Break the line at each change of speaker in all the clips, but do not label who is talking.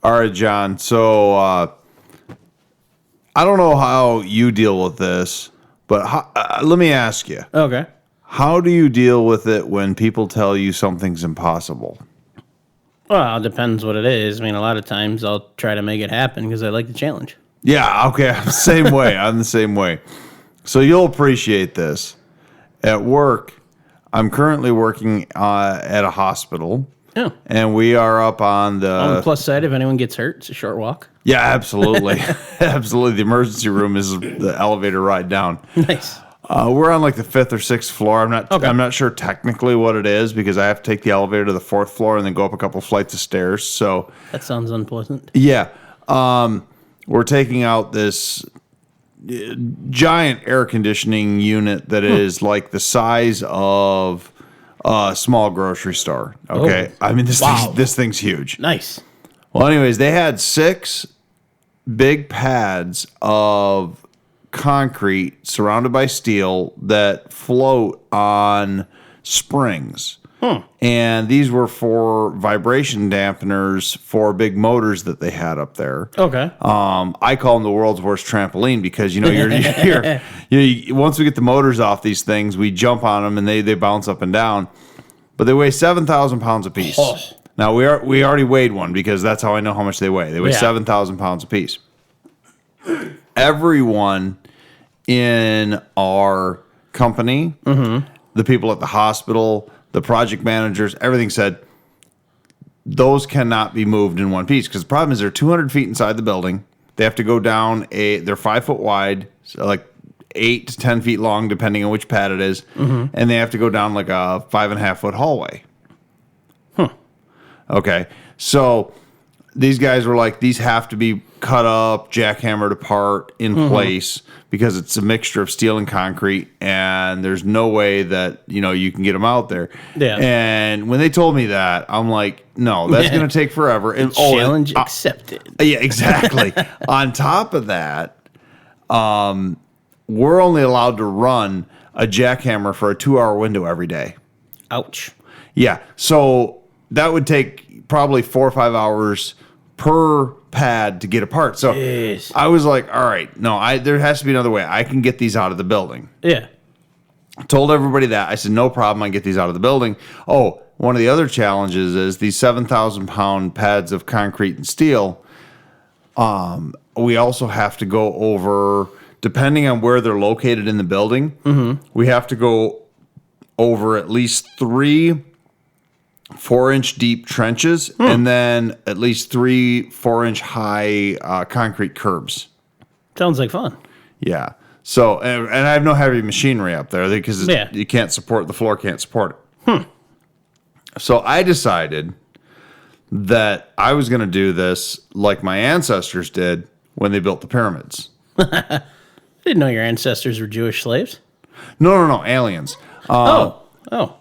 All right, John. So I don't know how you deal with this, but let me ask you.
Okay.
How do you deal with it when people tell you something's impossible?
Well, it depends what it is. I mean, a lot of times I'll try to make it happen because I like the challenge.
Yeah, okay. I'm the same way. I'm the same way. So you'll appreciate this. At work, I'm currently working at a hospital.
Yeah.
And we are up on
On the plus side, if anyone gets hurt, it's a short walk.
Yeah, absolutely. Absolutely. The emergency room is the elevator ride down.
Nice.
We're on like the 5th or 6th floor. I'm not sure technically what it is because I have to take the elevator to the 4th floor and then go up a couple flights of stairs. So
that sounds unpleasant.
Yeah. We're taking out this giant air conditioning unit that is like the size of a small grocery store. Okay.
Oh,
I mean, this thing's huge.
Nice.
Well, anyways, they had 6 big pads of concrete surrounded by steel that float on springs. And these were for vibration dampeners for big motors that they had up there.
Okay.
I call them the world's worst trampoline because, you're once we get the motors off these things, we jump on them and they bounce up and down. But they weigh 7,000 pounds apiece.
Oh.
Now, we already weighed one because that's how I know how much they weigh. They weigh 7,000 pounds apiece. Everyone in our company, the people at the hospital, the project managers, everything said those cannot be moved in one piece because the problem is they're 200 feet inside the building. They have to go down they're 5 foot wide, so like 8 to 10 feet long, depending on which pad it is, and they have to go down like a 5.5 foot hallway. Okay, so these guys were like, these have to be cut up, jackhammered apart in place because it's a mixture of steel and concrete, and there's no way that you can get them out there.
Yeah.
And when they told me that, I'm like, no, that's going to take forever. And
challenge accepted.
Yeah, exactly. On top of that, we're only allowed to run a jackhammer for a 2-hour window every day.
Ouch.
Yeah, so that would take probably 4 or 5 hours per pad to get apart. So
Jeez.
I was like, all right, no, there has to be another way. I can get these out of the building.
Yeah.
Told everybody that. I said, no problem. I can get these out of the building. Oh, one of the other challenges is these 7,000 pound pads of concrete and steel. We also have to go over, depending on where they're located in the building, we have to go over at least 3 4-inch deep trenches and then at least 3 4-inch high concrete curbs.
Sounds like fun.
Yeah. So, and I have no heavy machinery up there because you can't support, the floor can't support it. So I decided that I was going to do this like my ancestors did when they built the pyramids.
I didn't know your ancestors were Jewish slaves.
No, aliens.
Oh. Huh?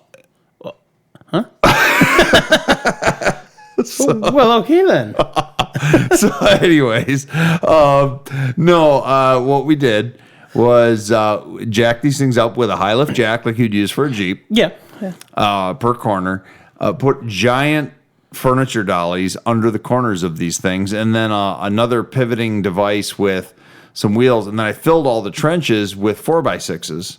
Well, okay then.
So anyways, what we did was jack these things up with a high lift jack like you'd use for a Jeep.
Yeah.
Per corner. Put giant furniture dollies under the corners of these things, and then another pivoting device with some wheels, and then I filled all the trenches with 4x6s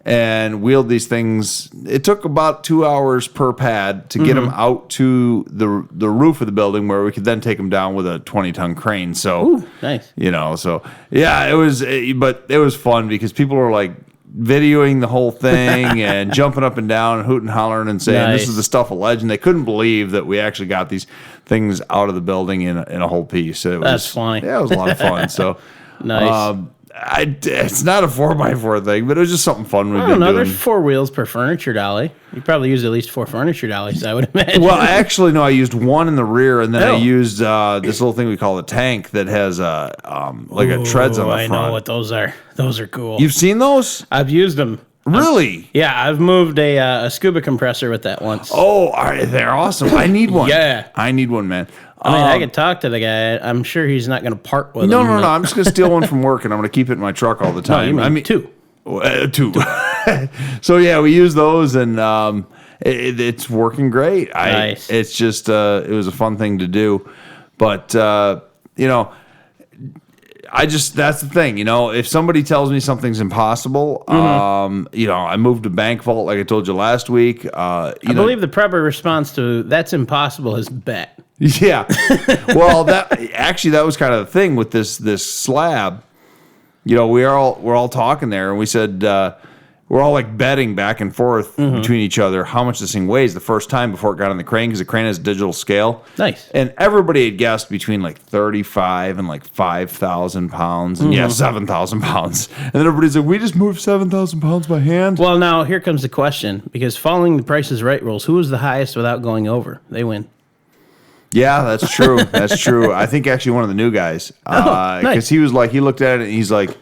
and wheeled these things. It took about 2 hours per pad to get them out to the roof of the building where we could then take them down with a 20-ton crane. So,
nice.
But it was fun because people were like videoing the whole thing and jumping up and down and hooting and hollering and saying, This is the stuff of legend. They couldn't believe that we actually got these things out of the building in a whole piece.
That's funny.
Yeah, it was a lot of fun. So.
Nice.
It's not a 4x4 thing, but it was just something fun we've been doing.
There's 4 wheels per furniture dolly. You probably use at least 4 furniture dollies, I would imagine.
Well, actually, no. I used one in the rear, and then I used this little thing we call a tank that has a treads on the front.
I know what those are. Those are cool.
You've seen those?
I've used them.
Really?
Yeah, I've moved a scuba compressor with that once.
Oh, they're awesome. I need one.
Yeah.
I need one, man.
I mean, I could talk to the guy. I'm sure he's not going to part with them.
No. I'm just going to steal one from work, and I'm going to keep it in my truck all the time.
No, you mean 2.
2. So, yeah, we use those, and it's working great.
Nice.
It's just, it was a fun thing to do. But, that's the thing, if somebody tells me something's impossible, I moved a bank vault like I told you last week. I
believe the proper response to that's impossible is bet.
Yeah. Well, that was kind of the thing with this slab. We're all talking there, and we said we're all like betting back and forth between each other how much this thing weighs the first time before it got on the crane, because the crane has a digital scale.
Nice.
And everybody had guessed between like 35 and like 5,000 pounds, and 7,000 pounds. And then everybody's like, we just moved 7,000 pounds by hand.
Well, now here comes the question, because following the Price is Right rules, who was the highest without going over? They win.
Yeah, that's true. That's true. I think actually one of the new guys, because he looked at it and he's like,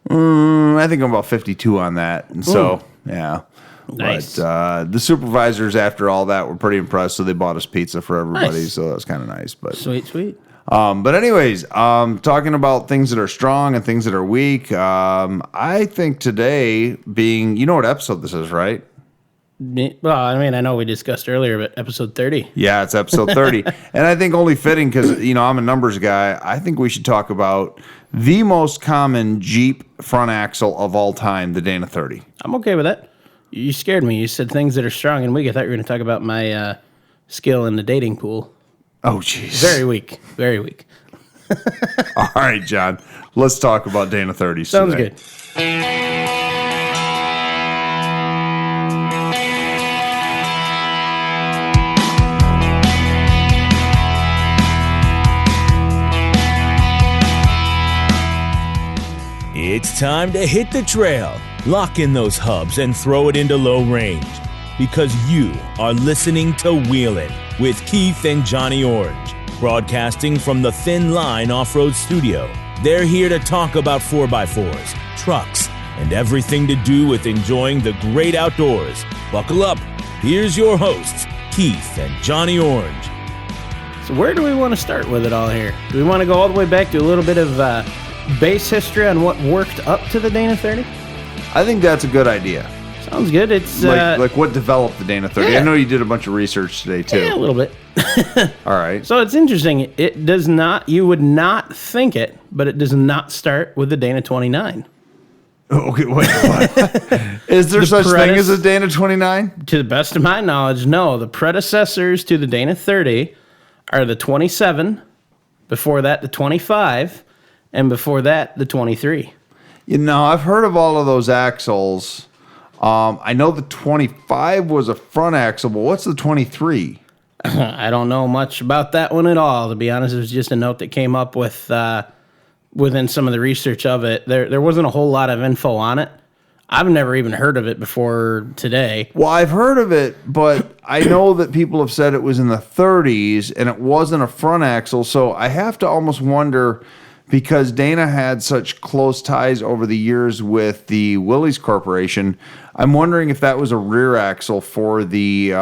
I think I'm about 52 on that. And so, yeah.
Nice.
But the supervisors, after all that, were pretty impressed, so they bought us pizza for everybody.
Nice.
So that was kind of nice. But
Sweet.
But anyways, talking about things that are strong and things that are weak, I think today being, you know what episode this is, right?
Well, I mean, I know we discussed earlier, but episode 30.
Yeah, it's episode 30. And I think only fitting because, I'm a numbers guy. I think we should talk about the most common Jeep front axle of all time, the Dana 30.
I'm okay with that. You scared me. You said things that are strong and weak. I thought you were going to talk about my skill in the dating pool.
Oh, jeez.
Very weak. Very weak.
All right, John. Let's talk about Dana 30s
Sounds
today.
good.
It's time to hit the trail, lock in those hubs, and throw it into low range. Because you are listening to Wheelin' with Keith and Johnny Orange, broadcasting from the Thin Line Off-Road Studio. They're here to talk about 4x4s, trucks, and everything to do with enjoying the great outdoors. Buckle up. Here's your hosts, Keith and Johnny Orange.
So where do we want to start with it all here? Do we want to go all the way back to a little bit of base history on what worked up to the Dana 30?
I think that's a good idea.
Sounds good. It's
like what developed the Dana 30.
Yeah.
I know you did a bunch of research today too.
Yeah, a little bit.
All right.
So it's interesting. It does not, you would not think it, but it does not start with the Dana 29.
Okay, wait, what? Is there such thing as a Dana 29?
To the best of my knowledge, no. The predecessors to the Dana 30 are the 27, before that the 25, and before that the 23.
I've heard of all of those axles. I know the 25 was a front axle, but what's the 23?
I don't know much about that one at all, to be honest. It was just a note that came up with within some of the research of it. There wasn't a whole lot of info on it. I've never even heard of it before today.
Well, I've heard of it, but I know that people have said it was in the 30s, and it wasn't a front axle, so I have to almost wonder, because Dana had such close ties over the years with the Willys Corporation, I'm wondering if that was a rear axle for the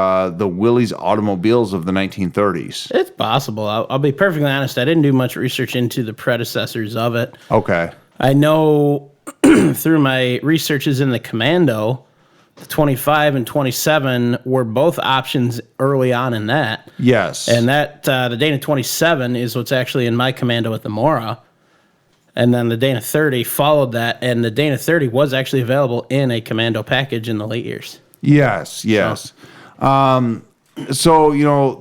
Willys automobiles of the 1930s.
It's possible. I'll be perfectly honest. I didn't do much research into the predecessors of it.
Okay.
I know through my researches in the Commando, the 25 and 27 were both options early on in that.
Yes.
And that the Dana 27 is what's actually in my Commando at the Mora. And then the Dana 30 followed that, and the Dana 30 was actually available in a Commando package in the late years.
Yes. So,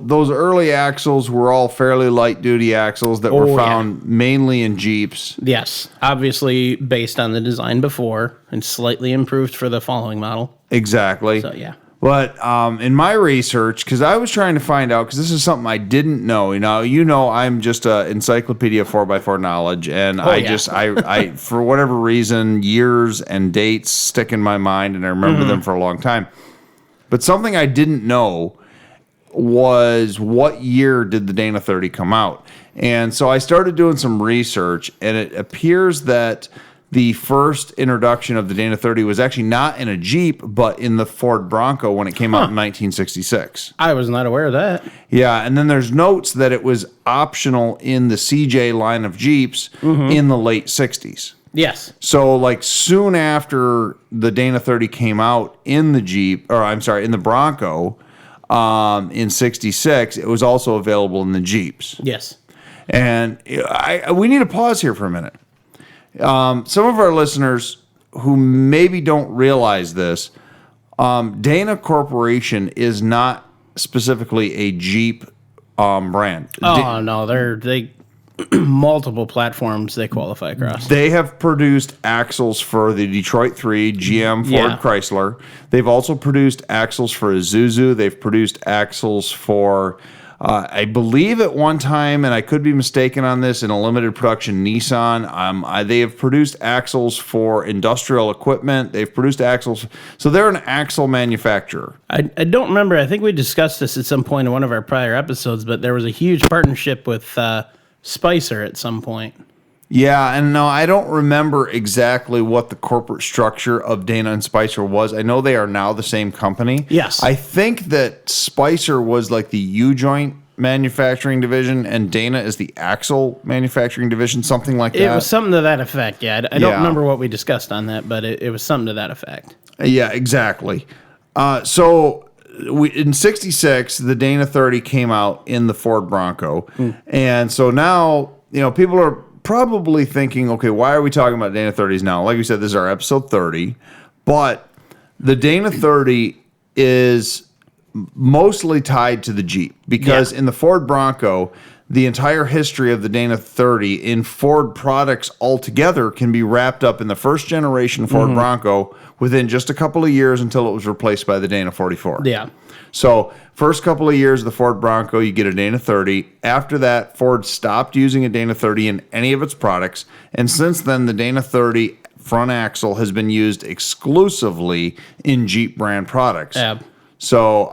those early axles were all fairly light-duty axles that were found mainly in Jeeps.
Yes, obviously based on the design before and slightly improved for the following model.
Exactly.
So, yeah.
But in my research, because I was trying to find out, because this is something I didn't know. I'm just an encyclopedia 4x4 knowledge, and I for whatever reason, years and dates stick in my mind, and I remember them for a long time. But something I didn't know was what year did the Dana 30 come out? And so I started doing some research, and it appears that the first introduction of the Dana 30 was actually not in a Jeep, but in the Ford Bronco when it came out in 1966.
I was not aware of that.
Yeah, and then there's notes that it was optional in the CJ line of Jeeps in the late 60s.
Yes.
So, soon after the Dana 30 came out in the in the Bronco, in 66, it was also available in the Jeeps.
Yes.
And we need to pause here for a minute. Some of our listeners who maybe don't realize this, Dana Corporation is not specifically a Jeep brand.
Oh, no, they multiple platforms they qualify across.
They have produced axles for the Detroit 3, GM, Ford, Chrysler. They've also produced axles for Isuzu. They've produced axles for, I believe at one time, and I could be mistaken on this, in a limited production Nissan. They have produced axles for industrial equipment. They've produced axles. So they're an axle manufacturer.
I don't remember. I think we discussed this at some point in one of our prior episodes, but there was a huge partnership with Spicer at some point.
Yeah, and no, I don't remember exactly what the corporate structure of Dana and Spicer was. I know they are now the same company.
Yes.
I think that Spicer was like the U-joint manufacturing division, and Dana is the axle manufacturing division, something like that.
It was something to that effect, yeah. I don't remember what we discussed on that, but it was something to that effect.
Yeah, exactly. So in '66, the Dana 30 came out in the Ford Bronco. And so now, people are probably thinking, okay, why are we talking about Dana 30s now? Like we said, this is our episode 30. But the Dana 30 is mostly tied to the Jeep because in the Ford Bronco, the entire history of the Dana 30 in Ford products altogether can be wrapped up in the first generation Ford Bronco within just a couple of years until it was replaced by the Dana 44.
Yeah.
So first couple of years of the Ford Bronco, you get a Dana 30. After that, Ford stopped using a Dana 30 in any of its products. And since then, the Dana 30 front axle has been used exclusively in Jeep brand products. So,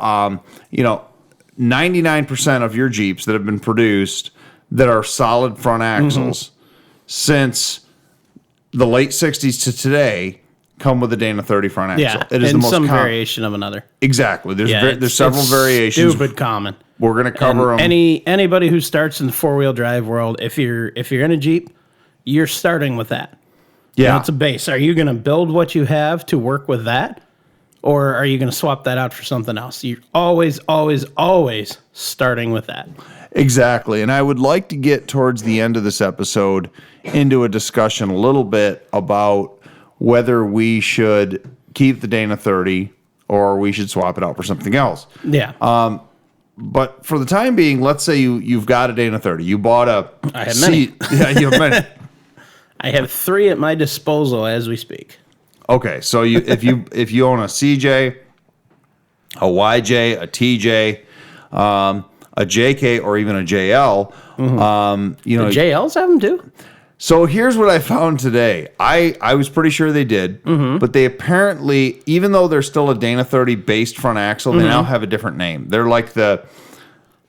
99% of your Jeeps that have been produced that are solid front axles since the late 60s to today come with a Dana 30 front axle.
Yeah,
it is
and
the most
some variation of another.
Exactly. There's several variations.
Stupid common.
We're going to cover them.
Anybody who starts in the four-wheel drive world, if you're in a Jeep, you're starting with that.
Yeah,
it's a base. Are you going to build what you have to work with that, or are you going to swap that out for something else? You're always, always, always starting with that.
Exactly. And I would like to get towards the end of this episode into a discussion a little bit about whether we should keep the Dana 30 or we should swap it out for something else.
Yeah.
But for the time being, let's say you've got a Dana 30. You bought
I have many.
Yeah, you have many.
I have 3 at my disposal as we speak.
Okay, so if you own a CJ, a YJ, a TJ, a JK, or even a JL,
The JLs have them too?
So here's what I found today. I was pretty sure they did, but they apparently, even though they're still a Dana 30 based front axle, they now have a different name. They're like the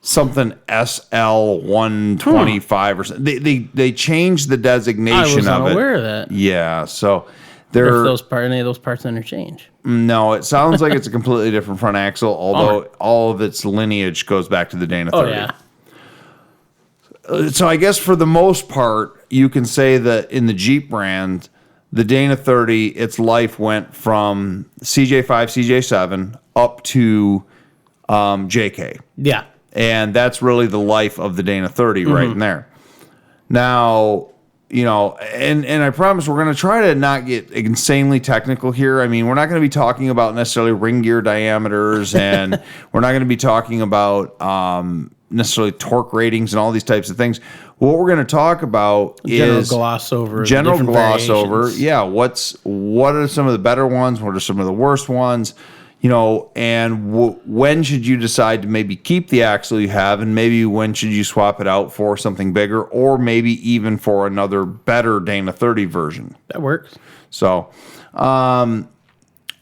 something SL 125 or something. They changed the designation
I
of it.
wasn't aware of that.
Yeah, so
If
they're
any of those parts interchange.
no. It sounds like it's a completely different front axle, although all of its lineage goes back to the Dana 30.
Oh yeah.
So I guess for the most part, you can say that in the Jeep brand, the Dana 30, its life went from CJ5, CJ7 up to JK.
Yeah.
And that's really the life of the Dana 30 right in there. Now, and I promise we're going to try to not get insanely technical here. I mean, we're not going to be talking about necessarily ring gear diameters, and we're not going to be talking about necessarily torque ratings and all these types of things. What we're going to talk about is
gloss over.
General gloss over.
Variations.
Yeah. What are some of the better ones? What are some of the worst ones? And when should you decide to maybe keep the axle you have, and maybe when should you swap it out for something bigger, or maybe even for another better Dana 30 version?
That works.
So, how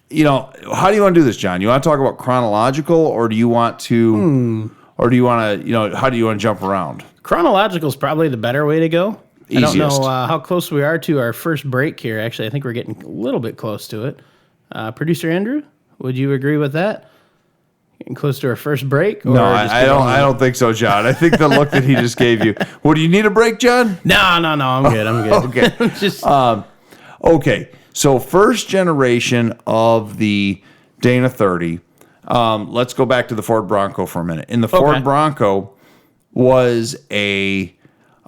do you want to do this, John? You want to talk about chronological, or do you want to, how do you want to jump around?
Chronological is probably the better way to go.
Easiest.
I don't know how close we are to our first break here. Actually, I think we're getting a little bit close to it. Producer Andrew, would you agree with that? Getting close to our first break?
No, I don't think so, John. I think the look that he just gave you. Well, do you need a break, John?
No, I'm good.
Okay.
Just
okay. So first generation of the Dana 30. Let's go back to the Ford Bronco for a minute. In the Ford Bronco was a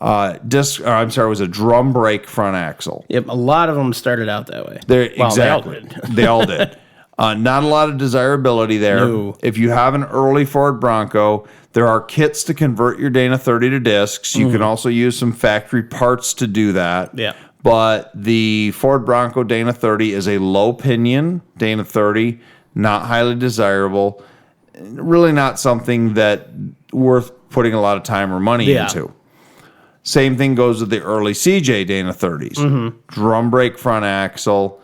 it was a drum brake front axle.
Yep, a lot of them started out that way.
Exactly. They all did. Not a lot of desirability there.
No.
If you have an early Ford Bronco, there are kits to convert your Dana 30 to discs. You can also use some factory parts to do that.
Yeah.
But the Ford Bronco Dana 30 is a low pinion Dana 30, not highly desirable, really not something that worth putting a lot of time or money into. Same thing goes with the early CJ Dana 30s. Drum brake front axle.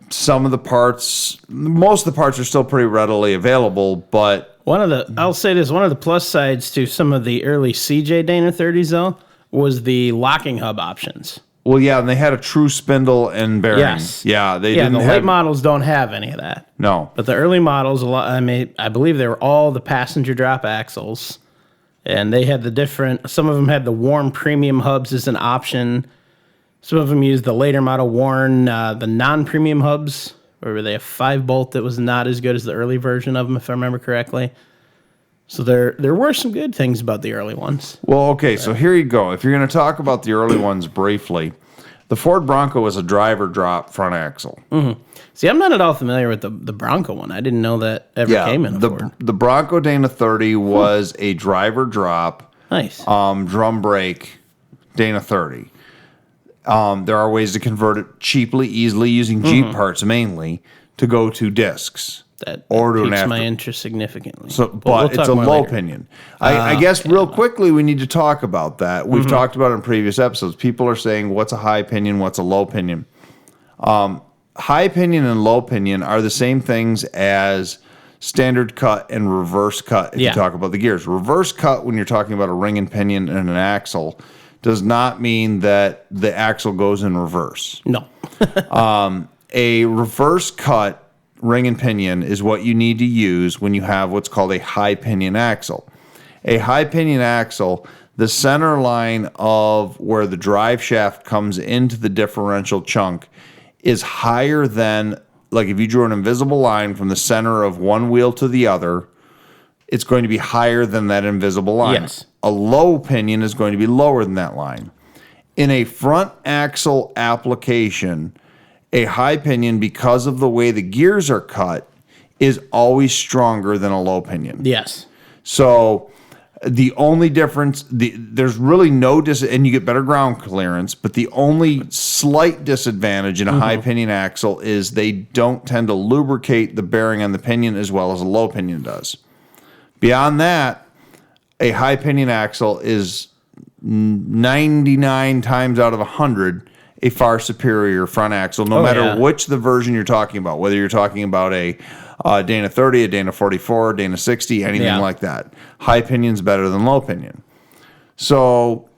Some of the parts, most of the parts are still pretty readily available, but
I'll say this, one of the plus sides to some of the early CJ Dana 30s though was the locking hub options.
Well, yeah, and they had a true spindle and bearing.
Yes.
Yeah, they
Yeah,
didn't
the
have...
late models don't have any of that.
No.
But the early models, I believe they were all the passenger drop axles. And they had some of them had the Warn premium hubs as an option. Some of them used the later model Warn, the non-premium hubs, where they have 5-bolt that was not as good as the early version of them, if I remember correctly. So there were some good things about the early ones.
Well, okay, so here you go. If you're going to talk about the early ones briefly, the Ford Bronco was a driver drop front axle.
Mm-hmm. See, I'm not at all familiar with the Bronco one. I didn't know that ever came in a Ford.
The Bronco Dana 30 was a driver drop,
nice,
drum brake Dana 30. There are ways to convert it cheaply, easily, using Jeep parts mainly, to go to discs.
That
piques
my interest significantly.
So, but it's a low opinion. I guess real quickly we need to talk about that. We've talked about it in previous episodes. People are saying, what's a high opinion, what's a low opinion? High opinion and low opinion are the same things as standard cut and reverse cut if you talk about the gears. Reverse cut, when you're talking about a ring and pinion and an axle, does not mean that the axle goes in reverse.
No.
A reverse cut ring and pinion is what you need to use when you have what's called a high pinion axle. A high pinion axle, the center line of where the drive shaft comes into the differential chunk is higher than, like if you drew an invisible line from the center of one wheel to the other, it's going to be higher than that invisible line.
Yes.
A low pinion is going to be lower than that line. In a front axle application, a high pinion, because of the way the gears are cut, is always stronger than a low pinion.
Yes.
So the only difference, there's really no and you get better ground clearance, but the only slight disadvantage in a high pinion axle is they don't tend to lubricate the bearing on the pinion as well as a low pinion does. Beyond that, a high pinion axle is 99 times out of 100 a far superior front axle, no matter which the version you're talking about, whether you're talking about a Dana 30, a Dana 44, a Dana 60, anything like that. High pinion's better than low pinion. So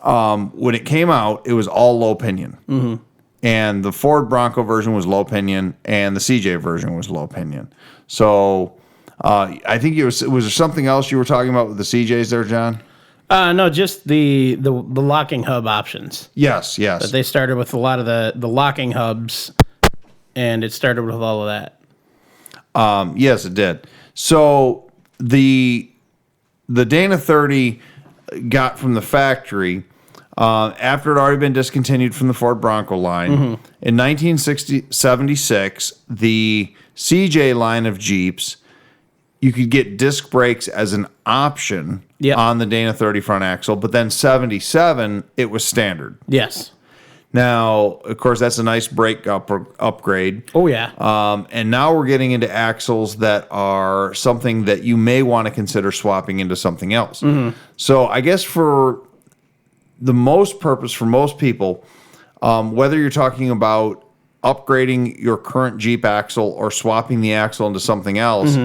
when it came out, it was all low pinion. And the Ford Bronco version was low pinion, and the CJ version was low pinion. So I think was there something else you were talking about with the CJs there, John?
No, just the locking hub options.
Yes.
But they started with a lot of the locking hubs, and it started with all of that.
Yes, it did. So the Dana 30 got from the factory after it had already been discontinued from the Ford Bronco line. In 1976, the CJ line of Jeeps, you could get disc brakes as an option on the Dana 30 front axle, but then 77, it was standard.
Yes.
Now, of course, that's a nice brake upgrade.
Oh, yeah.
And now we're getting into axles that are something that you may want to consider swapping into something else. So I guess for the most purpose, for most people, whether you're talking about upgrading your current Jeep axle or swapping the axle into something else,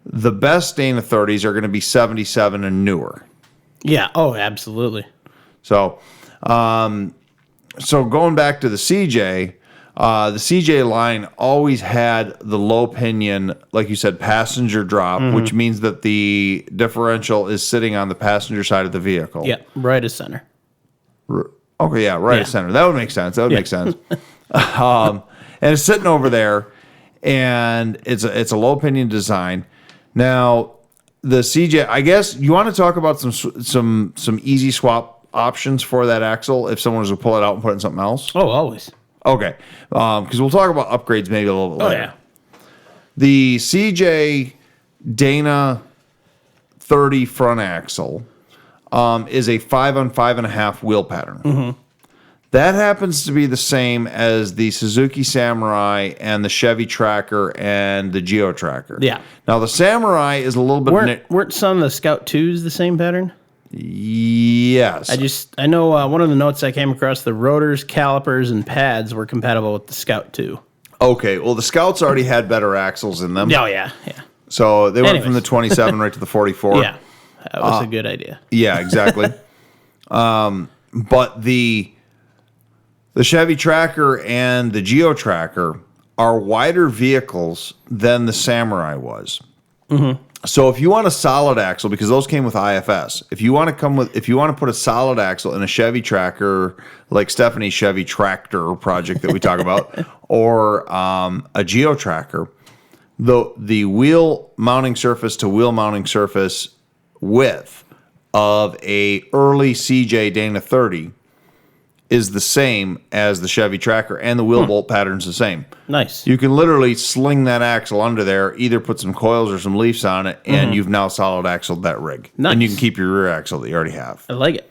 the best Dana 30s are going to be 77 and newer.
Yeah. Oh, absolutely.
So, going back to the CJ line always had the low pinion, like you said, passenger drop, which means that the differential is sitting on the passenger side of the vehicle.
Yeah, right as center.
Okay, yeah, right as center. That would make sense. Make sense. And it's sitting over there, and it's a low pinion design. Now, the CJ, I guess you want to talk about some easy swap options for that axle if someone was to pull it out and put it in something else.
Oh, always.
Okay, because we'll talk about upgrades maybe a little bit later.
Yeah.
The CJ Dana 30 front axle is a 5-on-5.5 wheel pattern.
Mm-hmm.
That happens to be the same as the Suzuki Samurai and the Chevy Tracker and the Geo Tracker.
Yeah.
Now the Samurai is a little bit.
Weren't some of the Scout 2s the same pattern?
Yes.
I know one of the notes I came across, the rotors, calipers, and pads were compatible with the Scout 2.
Okay. Well, the Scouts already had better axles in them.
Oh, yeah.
So they went from the 27 right to the 44.
Yeah. That was a good idea.
Yeah, exactly. But the Chevy Tracker and the Geo Tracker are wider vehicles than the Samurai was. Mm-hmm. So if you want a solid axle, because those came with IFS, if you want to put a solid axle in a Chevy Tracker, like Stephanie's Chevy Tractor project that we talk about, or a Geo Tracker, the wheel mounting surface to wheel mounting surface width of a early CJ Dana 30 is the same as the Chevy Tracker, and the wheel bolt pattern's the same.
Nice.
You can literally sling that axle under there, either put some coils or some leafs on it, and you've now solid axled that rig.
Nice.
And you can keep your rear axle that you already have.
I like it.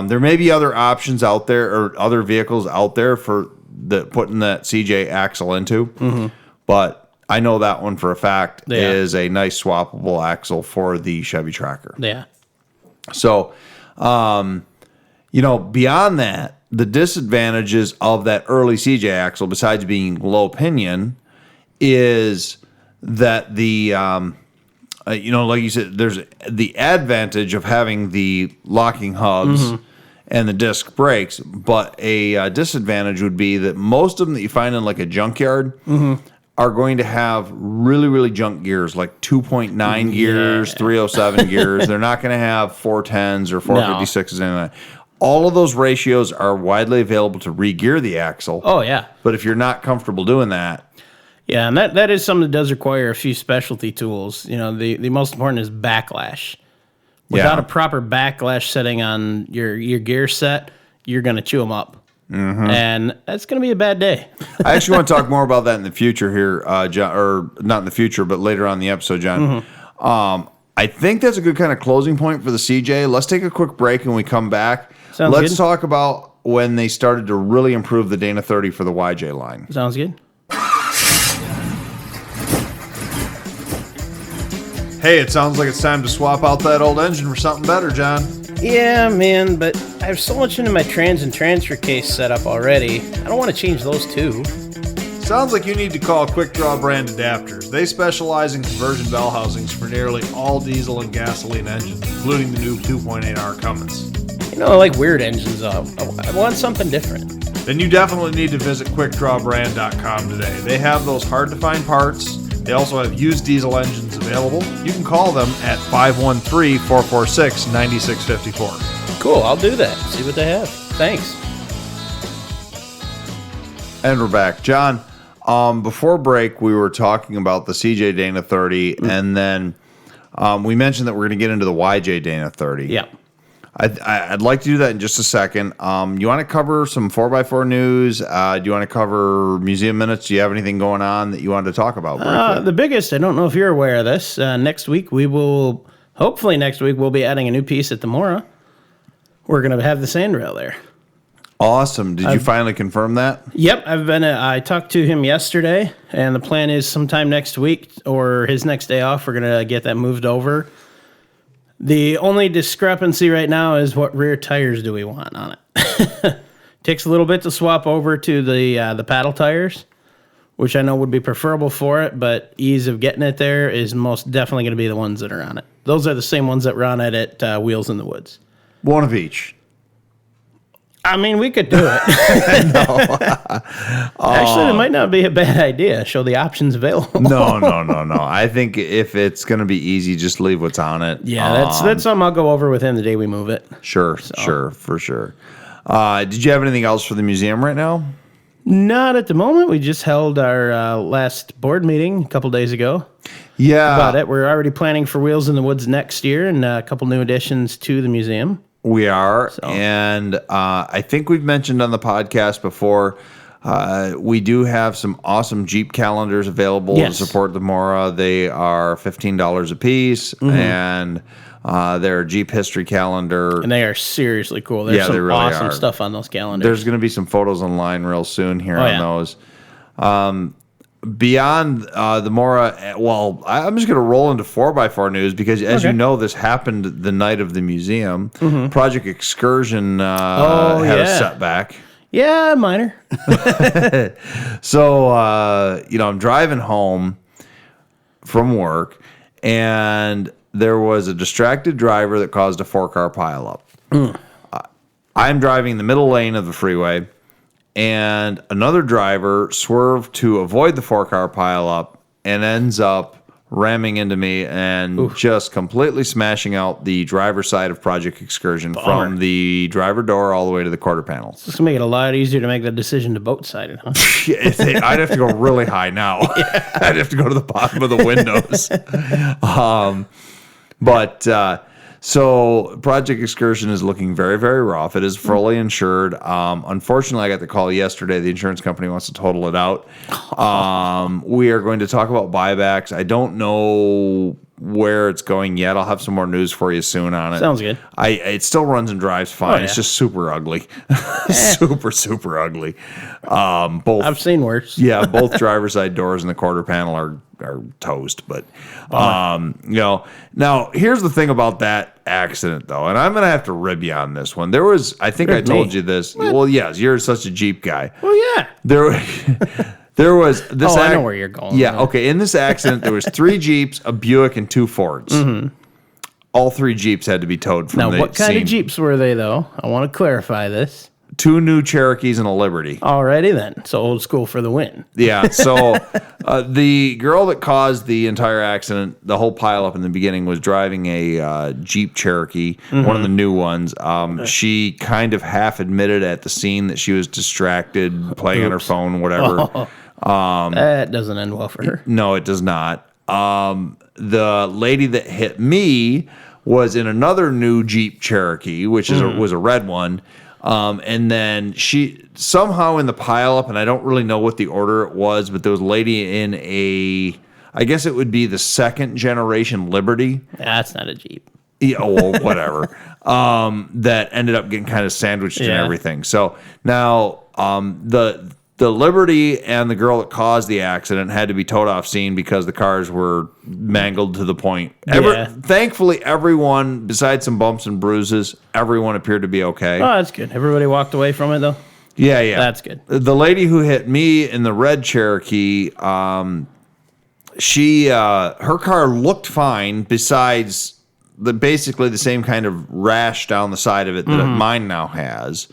There may be other options out there or other vehicles out there for putting that CJ axle into, but I know that one for a fact is a nice swappable axle for the Chevy Tracker.
Yeah.
So, beyond that, the disadvantages of that early CJ axle, besides being low pinion, is that like you said, there's the advantage of having the locking hubs and the disc brakes, but a disadvantage would be that most of them that you find in like a junkyard are going to have really, really junk gears, like 2.9 gears, 307 gears. They're not going to have 410s or 456s, anything like that. All of those ratios are widely available to re-gear the axle.
Oh, yeah.
But if you're not comfortable doing that...
Yeah, and that is something that does require a few specialty tools. The most important is backlash. Without a proper backlash setting on your gear set, you're going to chew them up. Mm-hmm. And that's going to be a bad day.
I actually want to talk more about that in the future here, John, or not in the future, but later on in the episode, John. I think that's a good kind of closing point for the CJ. Let's take a quick break, and when we come back, let's talk about when they started to really improve the Dana 30 for the YJ line.
Sounds good.
Hey, it sounds like it's time to swap out that old engine for something better, John.
Yeah, man, but I have so much into my trans and transfer case setup already. I don't want to change those too.
Sounds like you need to call Quick Draw Brand Adapters. They specialize in conversion bell housings for nearly all diesel and gasoline engines, including the new 2.8R Cummins.
I like weird engines. I want something different.
Then you definitely need to visit QuickDrawBrand.com today. They have those hard-to-find parts. They also have used diesel engines available. You can call them at 513-446-9654.
Cool, I'll do that. See what they have. Thanks.
And we're back. John, before break, we were talking about the CJ Dana 30, and then we mentioned that we're going to get into the YJ Dana 30.
Yeah.
I'd like to do that in just a second. You want to cover some 4x4 news? Do you want to cover museum minutes? Do you have anything going on that you wanted to talk about?
The biggest, I don't know if you're aware of this, hopefully next week, we'll be adding a new piece at the Mora. We're going to have the sandrail there.
Awesome. Did you finally confirm that?
Yep. I talked to him yesterday, and the plan is sometime next week or his next day off, we're going to get that moved over. The only discrepancy right now is what rear tires do we want on it. Takes a little bit to swap over to the paddle tires, which I know would be preferable for it, but ease of getting it there is most definitely going to be the ones that are on it. Those are the same ones that were on it at Wheels in the Woods.
One of each.
I mean, we could do it. Actually, it might not be a bad idea. Show the options available.
No. I think if it's going to be easy, just leave what's on it.
Yeah, that's something I'll go over with him the day we move it.
Sure, for sure. Did you have anything else for the museum right now?
Not at the moment. We just held our last board meeting a couple days ago.
Yeah.
about it. We're already planning for Wheels in the Woods next year and a couple new additions to the museum.
We are. And I think we've mentioned on the podcast before, we do have some awesome Jeep calendars available to support the Mora. They are $15 a piece, and they're a Jeep history calendar.
And they are seriously cool. There's some
really
awesome
are.
stuff on those calendars.
There's going to be some photos online real soon here on those. Beyond the Mora, well, I'm just going to roll into 4x4 news because, as you know, this happened the night of the museum. Project Excursion had a setback.
Yeah, minor.
So, I'm driving home from work, and there was a distracted driver that caused a 4-car pileup. I'm driving the middle lane of the freeway, and another driver swerved to avoid the 4-car pileup and ends up ramming into me and just completely smashing out the driver's side of Project Excursion from the driver door all the way to the quarter panel.
It's going to make it a lot easier to make the decision to boat-sided, huh?
I'd have to go really high now. I'd have to go to the bottom of the windows. So Project Excursion is looking very, very rough. It is fully insured. Unfortunately, I got the call yesterday. The insurance company wants to total it out. We are going to talk about buybacks. I don't know where it's going yet. I'll have some more news for you soon on it.
Sounds good.
It still runs and drives fine.
Yeah.
It's just super ugly. Super, super ugly. Both
I've seen worse.
Yeah, both driver's side doors and the quarter panel are toast. But now here's the thing about that accident though, and I'm gonna have to rib you on this one. There was, I think I told you this. What? Well, yes, you're such a Jeep guy.
Well, yeah.
There was this.
I know where you're going.
Yeah, okay. In this accident, there was 3 Jeeps, a Buick, and 2 Fords. All 3 Jeeps had to be towed from the scene.
Now, what kind of Jeeps were they, though? I want to clarify this.
2 new Cherokees and a Liberty.
Alrighty then. So old school for the win.
Yeah. So the girl that caused the entire accident, the whole pileup in the beginning, was driving a Jeep Cherokee, one of the new ones. She kind of half admitted at the scene that she was distracted, playing on her phone, whatever.
That doesn't end well for her.
No, it does not. The lady that hit me was in another new Jeep Cherokee, which was a red one. And then she somehow in the pileup, and I don't really know what the order it was, but there was a lady in I guess it would be the 2nd generation Liberty.
That's not a Jeep.
Yeah, well, whatever. That ended up getting kind of sandwiched and everything. So now the Liberty and the girl that caused the accident had to be towed off scene because the cars were mangled to the point. Thankfully, everyone, besides some bumps and bruises, everyone appeared to be okay.
Oh, that's good. Everybody walked away from it, though?
Yeah.
That's good.
The lady who hit me in the red Cherokee, her car looked fine besides basically the same kind of rash down the side of it that mine now has.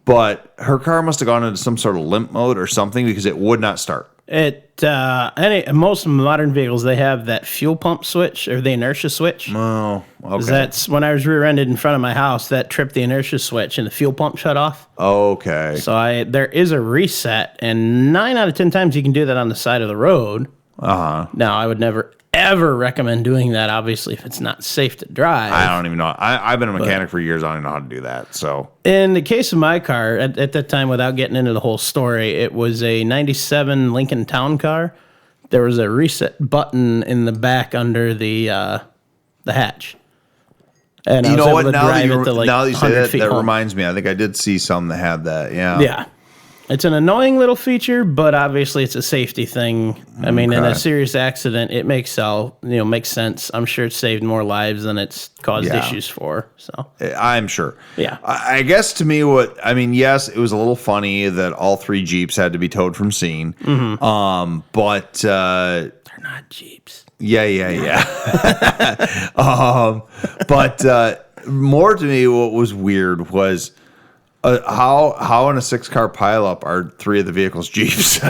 But her car must have gone into some sort of limp mode or something because it would not start.
Most modern vehicles, they have that fuel pump switch or the inertia switch.
Oh, okay.
That's when I was rear-ended in front of my house, that tripped the inertia switch and the fuel pump shut off.
Okay.
So there is a reset, and 9 out of 10 times you can do that on the side of the road.
Uh-huh.
Now, I would never, ever recommend doing that, obviously, if it's not safe to drive.
I don't even know. I've been a mechanic for years. I don't even know how to do that. So
in the case of my car, at that time, without getting into the whole story, it was a 97 Lincoln Town Car. There was a reset button in the back under the hatch. And
you
I was
know
able
what?
to
Now that
drive it to like
you say
100
that,
feet
that
home.
reminds me. I think I did see some that had that. Yeah.
Yeah. It's an annoying little feature, but obviously it's a safety thing. I mean, in a serious accident, it makes sense. I'm sure it's saved more lives than it's caused issues for. So
I'm sure.
Yeah.
I guess to me, yes, it was a little funny that all 3 Jeeps had to be towed from scene. But
they're not Jeeps.
Yeah. But more to me, what was weird was how in a 6-car pileup are 3 of the vehicles Jeeps?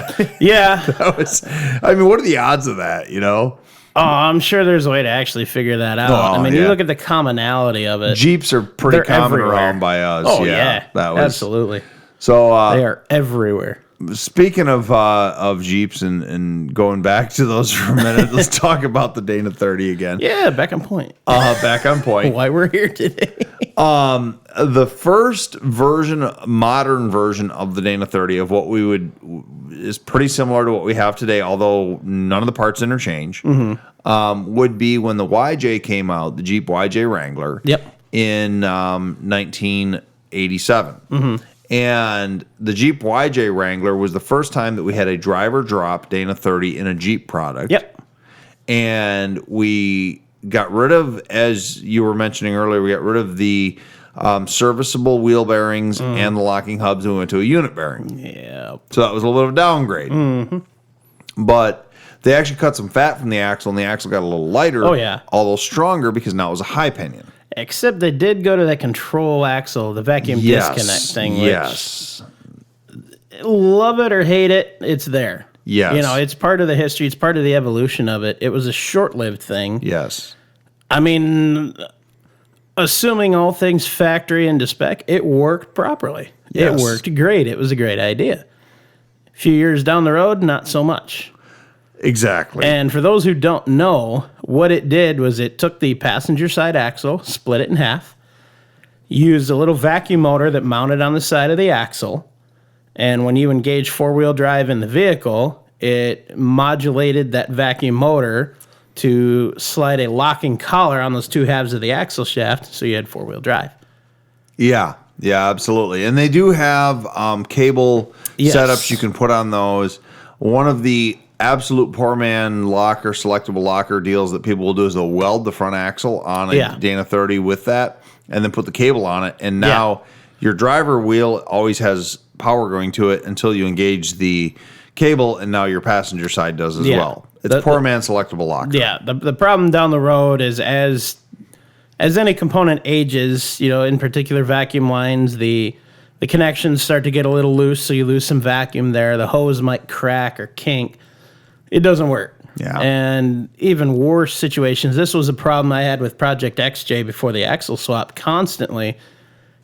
Yeah.
What are the odds of that?
Oh, I'm sure there's a way to actually figure that out. You look at the commonality of it.
Jeeps are pretty common
everywhere.
around by us.
Oh yeah,
that was
absolutely.
So
they are everywhere.
Speaking of Jeeps and going back to those for a minute, let's talk about the Dana 30 again.
Yeah, back on point.
Back on point.
Why we're here today.
The first modern version of the Dana 30 of what is pretty similar to what we have today, although none of the parts interchange, would be when the YJ came out, the Jeep YJ Wrangler, in 1987. And the Jeep YJ Wrangler was the first time that we had a driver drop Dana 30 in a Jeep product. And we got rid of, as you were mentioning earlier, we got rid of the serviceable wheel bearings and the locking hubs, and we went to a unit bearing. So that was a little bit of a downgrade. But they actually cut some fat from the axle, and the axle got a little lighter, although stronger, because now it was a high pinion.
Except they did go to that control axle, the vacuum disconnect thing.
Yes.
Love it or hate it, it's there.
Yes.
You know, it's part of the history. It's part of the evolution of it. It was a short-lived thing.
Yes.
I mean, assuming all things factory and to spec, it worked properly.
Yes.
It worked great. It was a great idea. A few years down the road, not so much.
Exactly.
And for those who don't know, what it did was it took the passenger side axle, split it in half, used a little vacuum motor that mounted on the side of the axle, and when you engage four-wheel drive in the vehicle, it modulated that vacuum motor to slide a locking collar on those two halves of the axle shaft, so you had four-wheel drive.
Yeah, absolutely. And they do have cable setups you can put on those. One of the absolute poor man locker, selectable locker deals that people will do is they'll weld the front axle on a Dana 30 with that and then put the cable on it. And now your driver wheel always has power going to it until you engage the cable, and now your passenger side does as well. It's poor man selectable locker.
Yeah, the problem down the road is as any component ages, you know, in particular vacuum lines, the connections start to get a little loose, so you lose some vacuum there. The hose might crack or kink. It doesn't work.
Yeah.
And even worse situations, this was a problem I had with Project XJ before the axle swap, constantly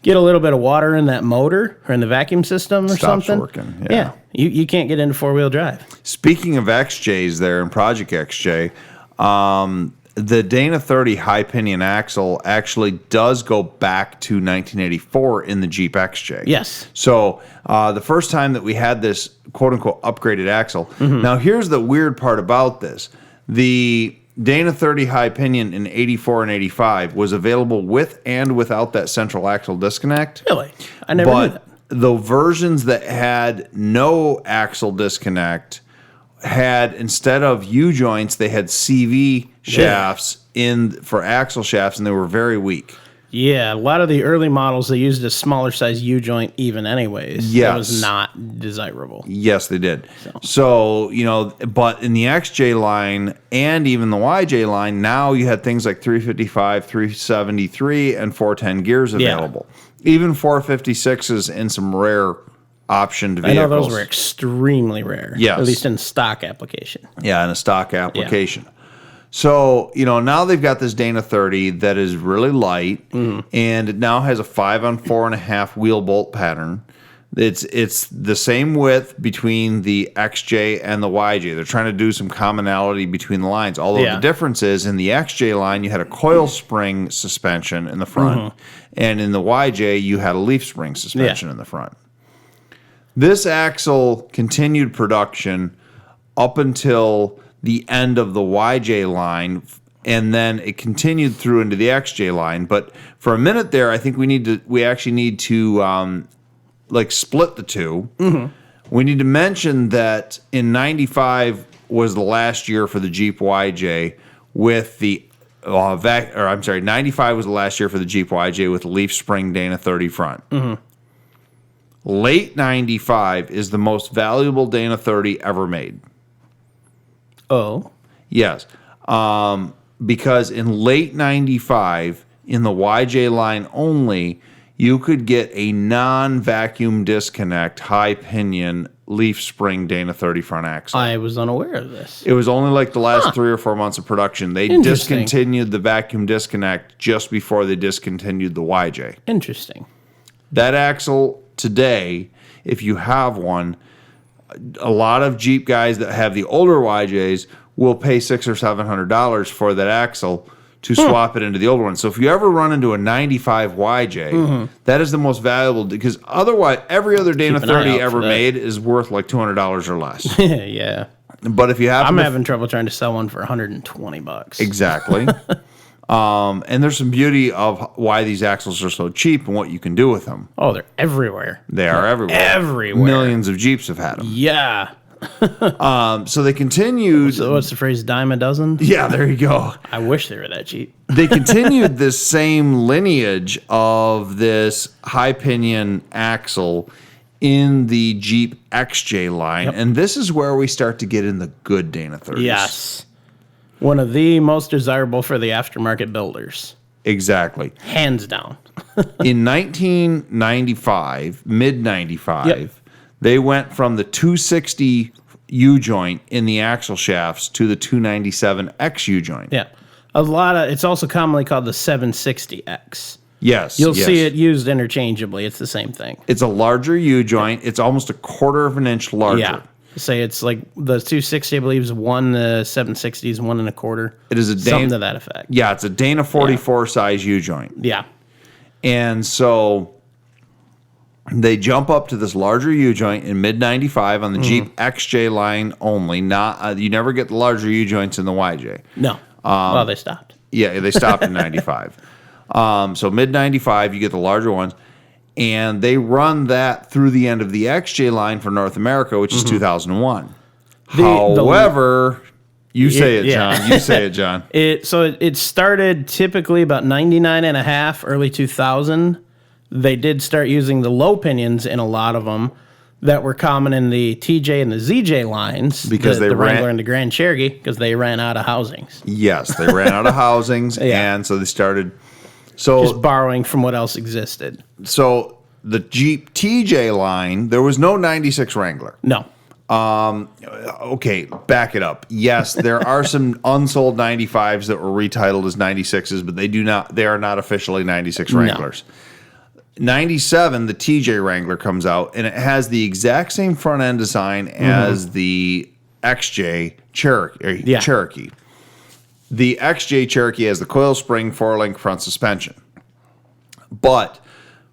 get a little bit of water in that motor or in the vacuum system or
Stops
something.
working.
Yeah. You can't get into four-wheel drive.
Speaking of XJs there in Project XJ, the Dana 30 high pinion axle actually does go back to 1984 in the Jeep XJ.
Yes.
So the first time that we had this quote-unquote upgraded axle. Now, here's the weird part about this. The Dana 30 high pinion in 84 and 85 was available with and without that central axle disconnect.
Really? I never knew that.
The versions that had no axle disconnect had, instead of U-joints, they had CV shafts for axle shafts, and they were very weak.
Yeah, a lot of the early models, they used a smaller size U-joint even anyways.
Yes.
It was not desirable.
Yes, they did. So, you know, but in the XJ line and even the YJ line, now you had things like 355, 373, and 410 gears available. Even 456s in some rare optioned vehicles.
I know those were extremely rare.
Yes.
At least in stock application.
Yeah, in a stock application. Yeah. So, you know, now they've got this Dana 30 that is really light, and it now has a 5-on-4.5 wheel bolt pattern. It's the same width between the XJ and the YJ. They're trying to do some commonality between the lines. Although the difference is, in the XJ line, you had a coil spring suspension in the front, and in the YJ, you had a leaf spring suspension in the front. This axle continued production up until the end of the YJ line, and then it continued through into the XJ line. But for a minute there, I think we actually need to split the two. We need to mention that in 95 was the last year for the Jeep YJ with the 95 was the last year for the Jeep YJ with the leaf spring Dana 30 front. Late 95 is the most valuable Dana 30 ever made.
Oh.
Yes. Because in late 95, in the YJ line only, you could get a non-vacuum disconnect high pinion leaf spring Dana 30 front axle.
I was unaware of this.
It was only like the last 3 or 4 months of production. They discontinued the vacuum disconnect just before they discontinued the YJ.
Interesting.
That axle today, if you have one, a lot of Jeep guys that have the older YJs will pay $600 or $700 for that axle to swap it into the old one. So if you ever run into a 95 YJ, that is the most valuable, because otherwise every other Dana
Keep an eye
30
out
ever
for that.
made is worth like $200 or less.
Yeah.
But if you happen
I'm
to
having trouble trying to sell one for $120.
exactly. And there's some beauty of why these axles are so cheap and what you can do with them.
Oh, they're everywhere.
They are everywhere.
Everywhere.
Millions of Jeeps have had them.
Yeah.
So they continued.
So what's the phrase? Dime a dozen?
Yeah, there you go.
I wish they were that cheap.
They continued this same lineage of this high pinion axle in the Jeep XJ line. And this is where we start to get in the good Dana 30s.
Yes. One of the most desirable for the aftermarket builders.
Exactly.
Hands down.
In 1995, mid 95,
Yep.
they went from the 260 U joint in the axle shafts to the 297 X U joint.
Yeah. It's also commonly called the 760X.
Yes.
You'll
yes.
see it used interchangeably. It's the same thing.
It's a larger U joint. It's almost a quarter of an inch larger.
Yeah. Say it's like the 260, I believe, is one, the 760 is 1 1/4.
It is a
something
Dana,
to that effect.
yeah, it's a Dana 44 size U joint.
Yeah.
And so they jump up to this larger U joint in mid 95 on the Jeep XJ line only. Not you never get the larger U joints in the YJ.
No. Well, they stopped.
Yeah, they stopped in 95. So mid 95, you get the larger ones. And they run that through the end of the XJ line for North America, which is 2001. However, you say it,
yeah.
John. You say it, John.
It started typically about 99 and a half, early 2000. They did start using the low pinions in a lot of them that were common in the TJ and the ZJ lines.
Because they
the
ran-
Wrangler and the Grand Cherokee, because they ran out of housings.
Yes, they ran out of housings,
Yeah.
and so they started. So
Just borrowing from what else existed.
So the Jeep TJ line, there was no 96 Wrangler.
No.
Okay, back it up. Yes, there are some unsold 95s that were retitled as 96s, but they are not officially 96 Wranglers. 97, the TJ Wrangler comes out, and it has the exact same front end design as the XJ Cherokee. Cherokee. The XJ Cherokee has the coil spring 4-link front suspension. But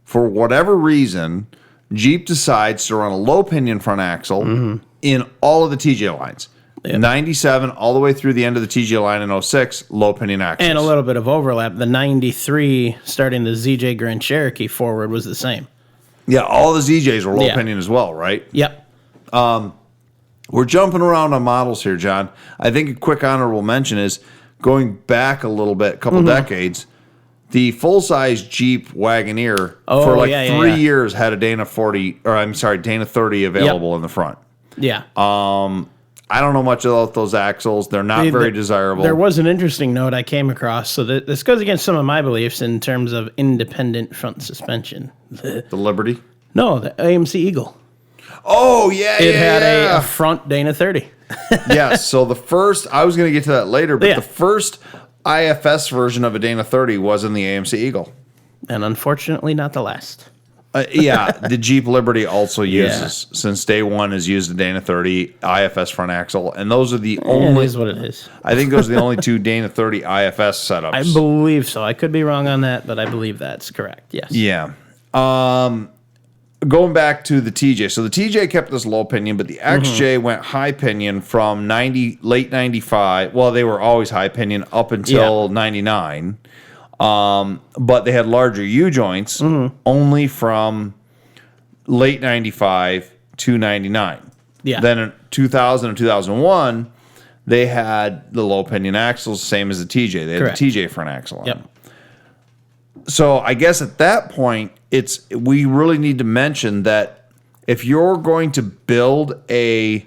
for whatever reason, Jeep decides to run a low pinion front axle in all of the TJ lines. 97 all the way through the end of the TJ line in 06, low pinion axles.
And a little bit of overlap. The 93, starting the ZJ Grand Cherokee forward, was the same.
Yeah, all the ZJs were low
Yeah.
pinion as well, right?
Yep.
We're jumping around on models here, John. I think a quick honorable mention is going back a little bit, a couple decades. The full-size Jeep Wagoneer for like 3 years had a Dana 30 available in the front.
Yeah.
I don't know much about those axles. They're not very desirable.
There was an interesting note I came across. So this goes against some of my beliefs in terms of independent front suspension.
The Liberty?
No, the AMC Eagle.
Oh, yeah,
It had a front Dana 30.
Yes, so the first, I was going to get to that later, but
Yeah.
the first IFS version of a Dana 30 was in the AMC Eagle.
And unfortunately, not the last.
Yeah, the Jeep Liberty also uses, since day one, has used the Dana 30 IFS front axle, and those are the
It
only,
is what it is.
I think those are the only two Dana 30 IFS setups.
I believe so. I could be wrong on that, but I believe that's correct. Yes.
Yeah. Going back to the TJ. So the TJ kept this low pinion, but the XJ went high pinion from late 95. Well, they were always high pinion up until 99. But they had larger U joints only from late 95 to 99.
Yeah.
Then in 2000 and 2001, they had the low pinion axles, same as the TJ. They had
Correct.
the TJ front axle on
Yep.
them. So I guess at that point, we really need to mention that if you're going to build a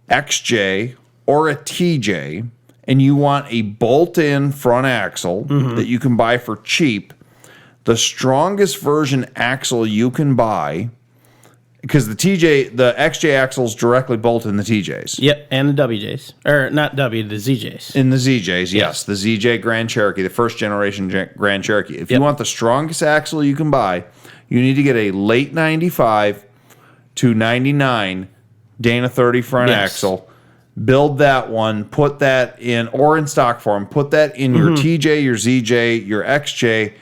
XJ or a TJ and you want a bolt-in front axle that you can buy for cheap, the strongest version axle you can buy, because the XJ axles directly bolt in the TJs.
Yep. And the WJs. Or not W, the ZJs.
In the ZJs, yes. The ZJ Grand Cherokee, the first generation Grand Cherokee. If you want the strongest axle you can buy, you need to get a late 95 to 99 Dana 30 front
Yes.
axle, build that one, put that in, or in stock form, put that in your TJ, your ZJ, your XJ,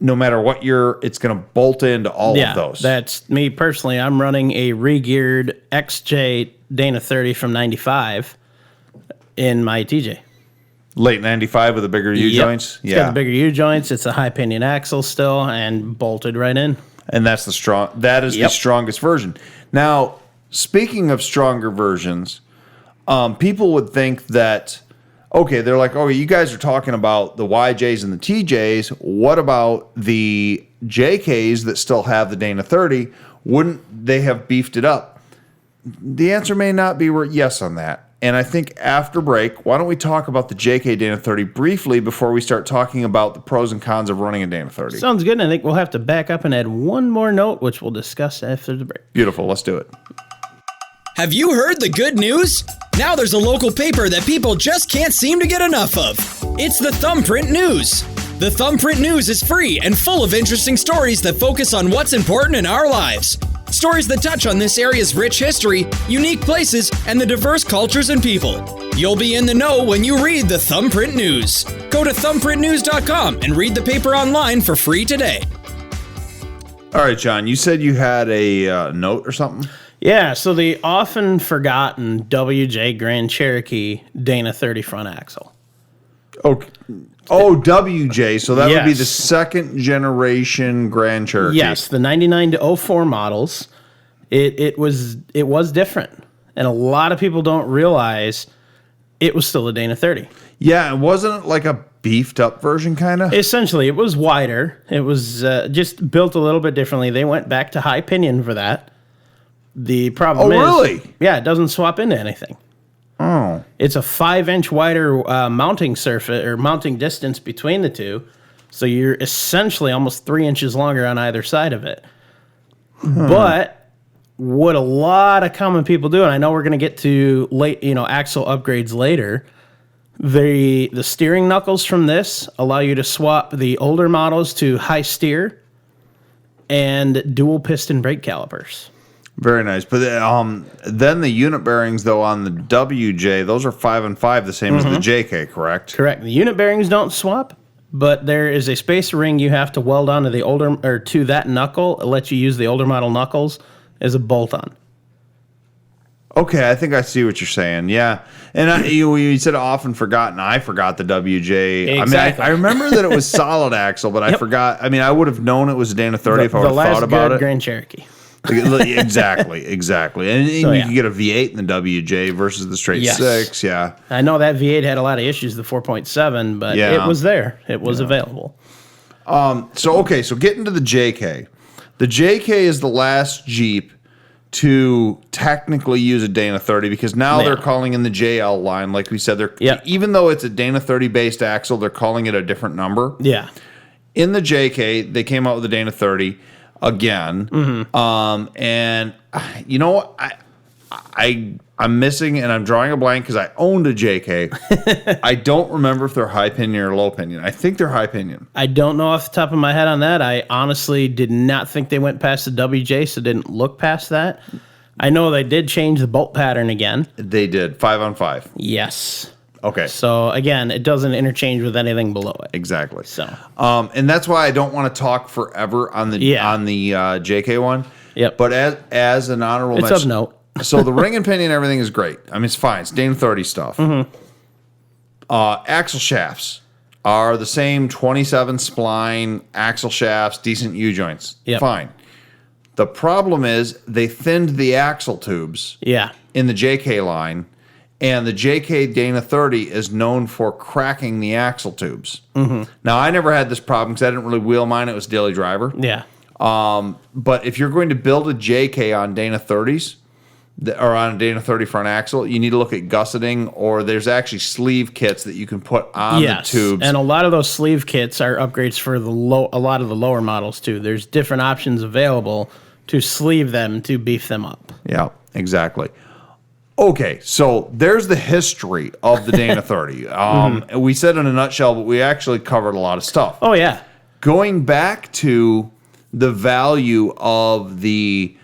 no matter what it's going to bolt into all of those.
That's me personally. I'm running a re-geared XJ Dana 30 from 95 in my TJ.
Late 95 with the bigger U-joints?
It's got the bigger U-joints. It's a high pinion axle still and bolted right in.
And that's the strongest version. Now, speaking of stronger versions, people would think that, okay, they're like, oh, you guys are talking about the YJs and the TJs. What about the JKs that still have the Dana 30? Wouldn't they have beefed it up? The answer may not be yes on that. And I think after break, why don't we talk about the JK Dana 30 briefly before we start talking about the pros and cons of running a Dana 30?
Sounds good. And I think we'll have to back up and add one more note, which we'll discuss after the break.
Beautiful. Let's do it.
Have you heard the good news? Now there's a local paper that people just can't seem to get enough of. It's the Thumbprint News. The Thumbprint News is free and full of interesting stories that focus on what's important in our lives. Stories that touch on this area's rich history, unique places, and the diverse cultures and people. You'll be in the know when you read the Thumbprint News. Go to thumbprintnews.com and read the paper online for free today.
All right, John, you said you had a note or something?
Yeah, so the often forgotten WJ Grand Cherokee Dana 30 front axle.
Okay. Oh, WJ. So that would be
Yes.
the second generation Grand Cherokee.
Yes, the 99 to 04 models. It was different, and a lot of people don't realize it was still a Dana 30.
Yeah, it wasn't like a beefed up version, kind of.
Essentially, it was wider. It was just built a little bit differently. They went back to high pinion for that. The problem is,
really?
Yeah, it doesn't swap into anything.
Oh,
It's a 5-inch wider mounting surface or mounting distance between the two, so you're essentially almost 3 inches longer on either side of it. But what a lot of common people do, and I know we're going to get to axle upgrades later. The steering knuckles from this allow you to swap the older models to high steer and dual piston brake calipers.
very nice. But then the unit bearings, though, on the WJ, those are 5 and 5, the same as the JK, correct?
Correct. The unit bearings don't swap, but there is a spacer ring you have to weld onto the older or to that knuckle. It lets you use the older model knuckles as a bolt-on.
Okay, I think I see what you're saying. Yeah, and you said often forgotten. I forgot the WJ.
Exactly.
I remember that it was solid axle, but I forgot. I mean, I would have known it was a Dana 30 if I would have thought about it.
Grand Cherokee.
Exactly. And
So,
you
yeah.
can get a V8 in the WJ versus the straight
Yes.
6. Yeah.
I know that V8 had a lot of issues, the 4.7, but
Yeah.
it was there. It was available.
So getting to the JK. The JK is the last Jeep to technically use a Dana 30 because now they're calling in the JL line. Like we said, even though it's a Dana 30 based axle, they're calling it a different number.
Yeah.
In the JK, they came out with the Dana 30 again. And you know what? I'm missing and I'm drawing a blank because I owned a JK. I don't remember if they're high pinion or low pinion. I think they're high pinion.
I don't know off the top of my head on that. I honestly did not think they went past the WJ, so didn't look past that. I know they did change the bolt pattern again.
They did 5 on 5.
Yes.
Okay.
So again, it doesn't interchange with anything below it.
Exactly.
So.
And that's why I don't want to talk forever on the JK one.
Yep.
But as an honorable
It's
mention,
of note.
so the ring and pinion, everything is great. I mean, it's fine. It's Dana 30 stuff. Axle shafts are the same 27 spline axle shafts, decent U joints.
Yep.
Fine. The problem is they thinned the axle tubes
Yeah.
in the JK line, and the JK Dana 30 is known for cracking the axle tubes. Now, I never had this problem because I didn't really wheel mine. It was daily driver.
Yeah.
But if you're going to build a JK on Dana 30s, or on a Dana 30 front axle, you need to look at gusseting, or there's actually sleeve kits that you can put on the tubes.
And a lot of those sleeve kits are upgrades for a lot of the lower models too. There's different options available to sleeve them to beef them up.
Yeah, exactly. Okay, so there's the history of the Dana 30. We said in a nutshell, but we actually covered a lot of stuff.
Oh yeah.
Going back to the value of the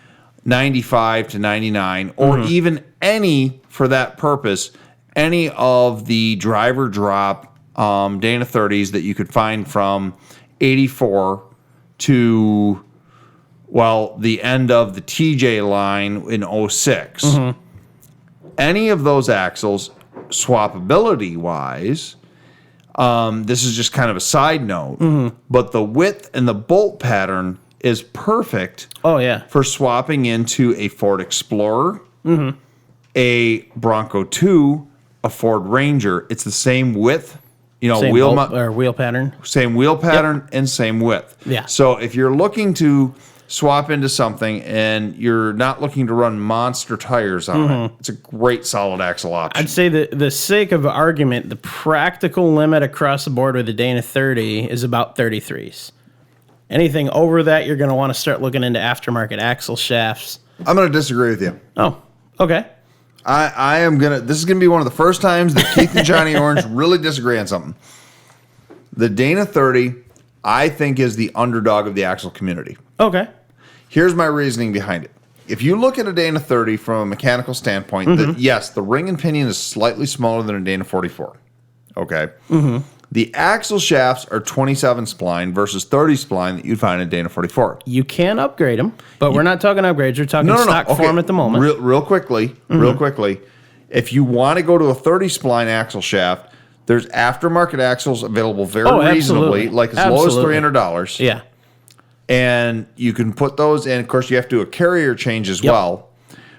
95 to 99, or even any, for that purpose, any of the driver drop Dana 30s that you could find from 84 to, well, the end of the TJ line in 06. Any of those axles, swappability wise, this is just kind of a side note, but the width and the bolt pattern is perfect for swapping into a Ford Explorer, a Bronco 2, a Ford Ranger. It's the same width,
Same
wheel
bolt or wheel pattern.
same wheel pattern and same width.
Yeah.
So if you're looking to swap into something and you're not looking to run monster tires on it, it's a great solid axle option.
I'd say that the sake of argument, the practical limit across the board with the Dana 30 is about 33s. Anything over that, you're going to want to start looking into aftermarket axle shafts.
I'm going to disagree with you.
Oh, okay.
I am going to, this is going to be one of the first times that Keith and Johnny Orange really disagree on something. The Dana 30, I think, is the underdog of the axle community.
Okay.
Here's my reasoning behind it. If you look at a Dana 30 from a mechanical standpoint, yes, the ring and pinion is slightly smaller than a Dana 44. Okay. The axle shafts are 27 spline versus 30 spline that you'd find in Dana 44.
You can upgrade them, but we're not talking upgrades. We're talking stock form at the moment.
Real quickly, if you want to go to a 30 spline axle shaft, there's aftermarket axles available very reasonably, like as low as $300.
Yeah.
And you can put those in. Of course, you have to do a carrier change as well,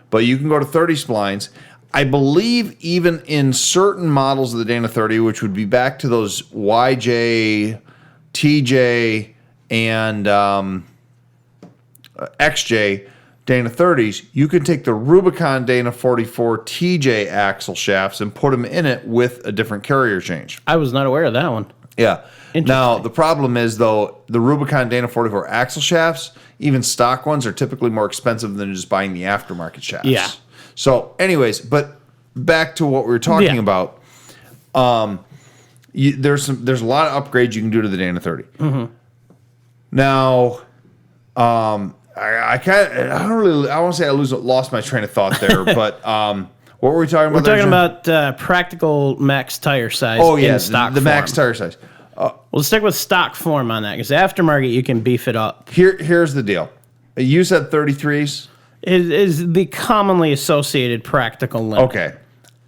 but you can go to 30 splines. I believe even in certain models of the Dana 30, which would be back to those YJ, TJ, and XJ Dana 30s, you can take the Rubicon Dana 44 TJ axle shafts and put them in it with a different carrier change.
I was not aware of that one.
Yeah. Now, the problem is, though, the Rubicon Dana 44 axle shafts, even stock ones, are typically more expensive than just buying the aftermarket shafts.
Yeah.
So, anyways, but back to what we were talking about. There's a lot of upgrades you can do to the Dana 30. Now, I want to say I lost my train of thought there, but what were we talking about?
We're talking about practical max tire size.
Oh yeah,
in stock
the
form.
max tire size.
We'll stick with stock form on that because aftermarket you can beef it up.
Here's the deal. You said 33s.
Is the commonly associated practical limit.
Okay.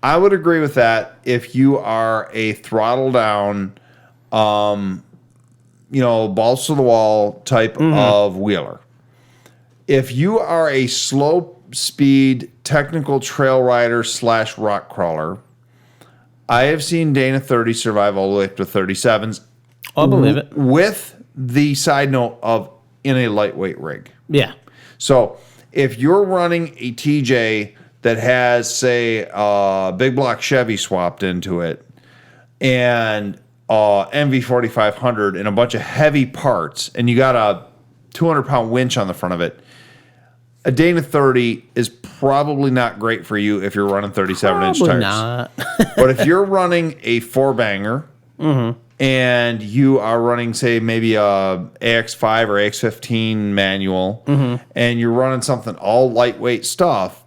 I would agree with that if you are a throttle down, balls to the wall type of wheeler. If you are a slow speed technical trail rider / rock crawler, I have seen Dana 30 survive all the way up to 37s.
I'll believe it.
With the side note of in a lightweight rig.
Yeah.
So if you're running a TJ that has, say, a big block Chevy swapped into it and MV4500 and a bunch of heavy parts, and you got a 200-pound winch on the front of it, a Dana 30 is probably not great for you if you're running 37-inch tires.
Not.
But if you're running a four-banger and you are running, say, maybe a AX5 or AX15 manual, and you're running something all lightweight stuff,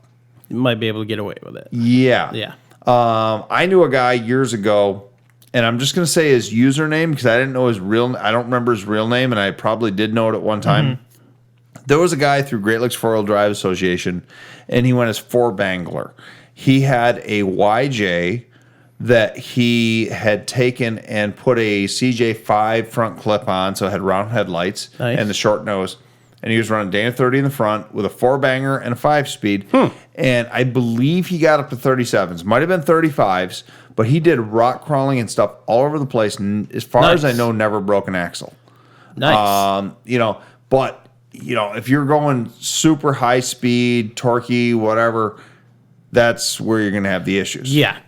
You might be able to get away with it.
yeah.
Yeah.
I knew a guy years ago, and I'm just going to say his username because I didn't know his real. I don't remember his real name, and I probably did know it at one time. There was a guy through Great Lakes Four-Wheel Drive Association, and he went as four-bangler. He had a YJ that he had taken and put a CJ5 front clip on, so it had round headlights and the short nose. And he was running Dana 30 in the front with a four-banger and a 5-speed. And I believe he got up to 37s. Might have been 35s, but he did rock crawling and stuff all over the place. And as far as I know, never broke an axle.
Nice.
But if you're going super high speed, torquey, whatever, that's where you're going to have the issues.
Yeah.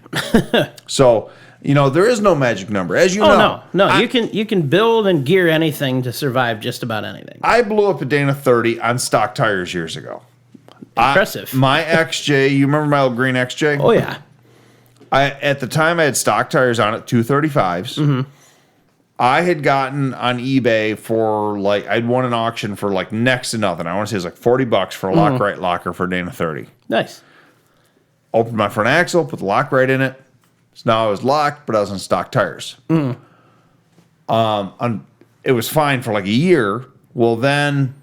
So, there is no magic number, as you know.
No. You can build and gear anything to survive just about anything.
I blew up a Dana 30 on stock tires years ago.
Impressive.
My XJ, you remember my old green XJ?
Oh yeah.
At the time I had stock tires on it, 235s. I had gotten on eBay for like, I'd won an auction for like next to nothing. I want to say it was like $40 for a Lock-Right locker for a Dana 30.
Nice.
Opened my front axle, put the Lock-Right in it. So now I was locked, but I was on stock tires. It was fine for like a year. Well, then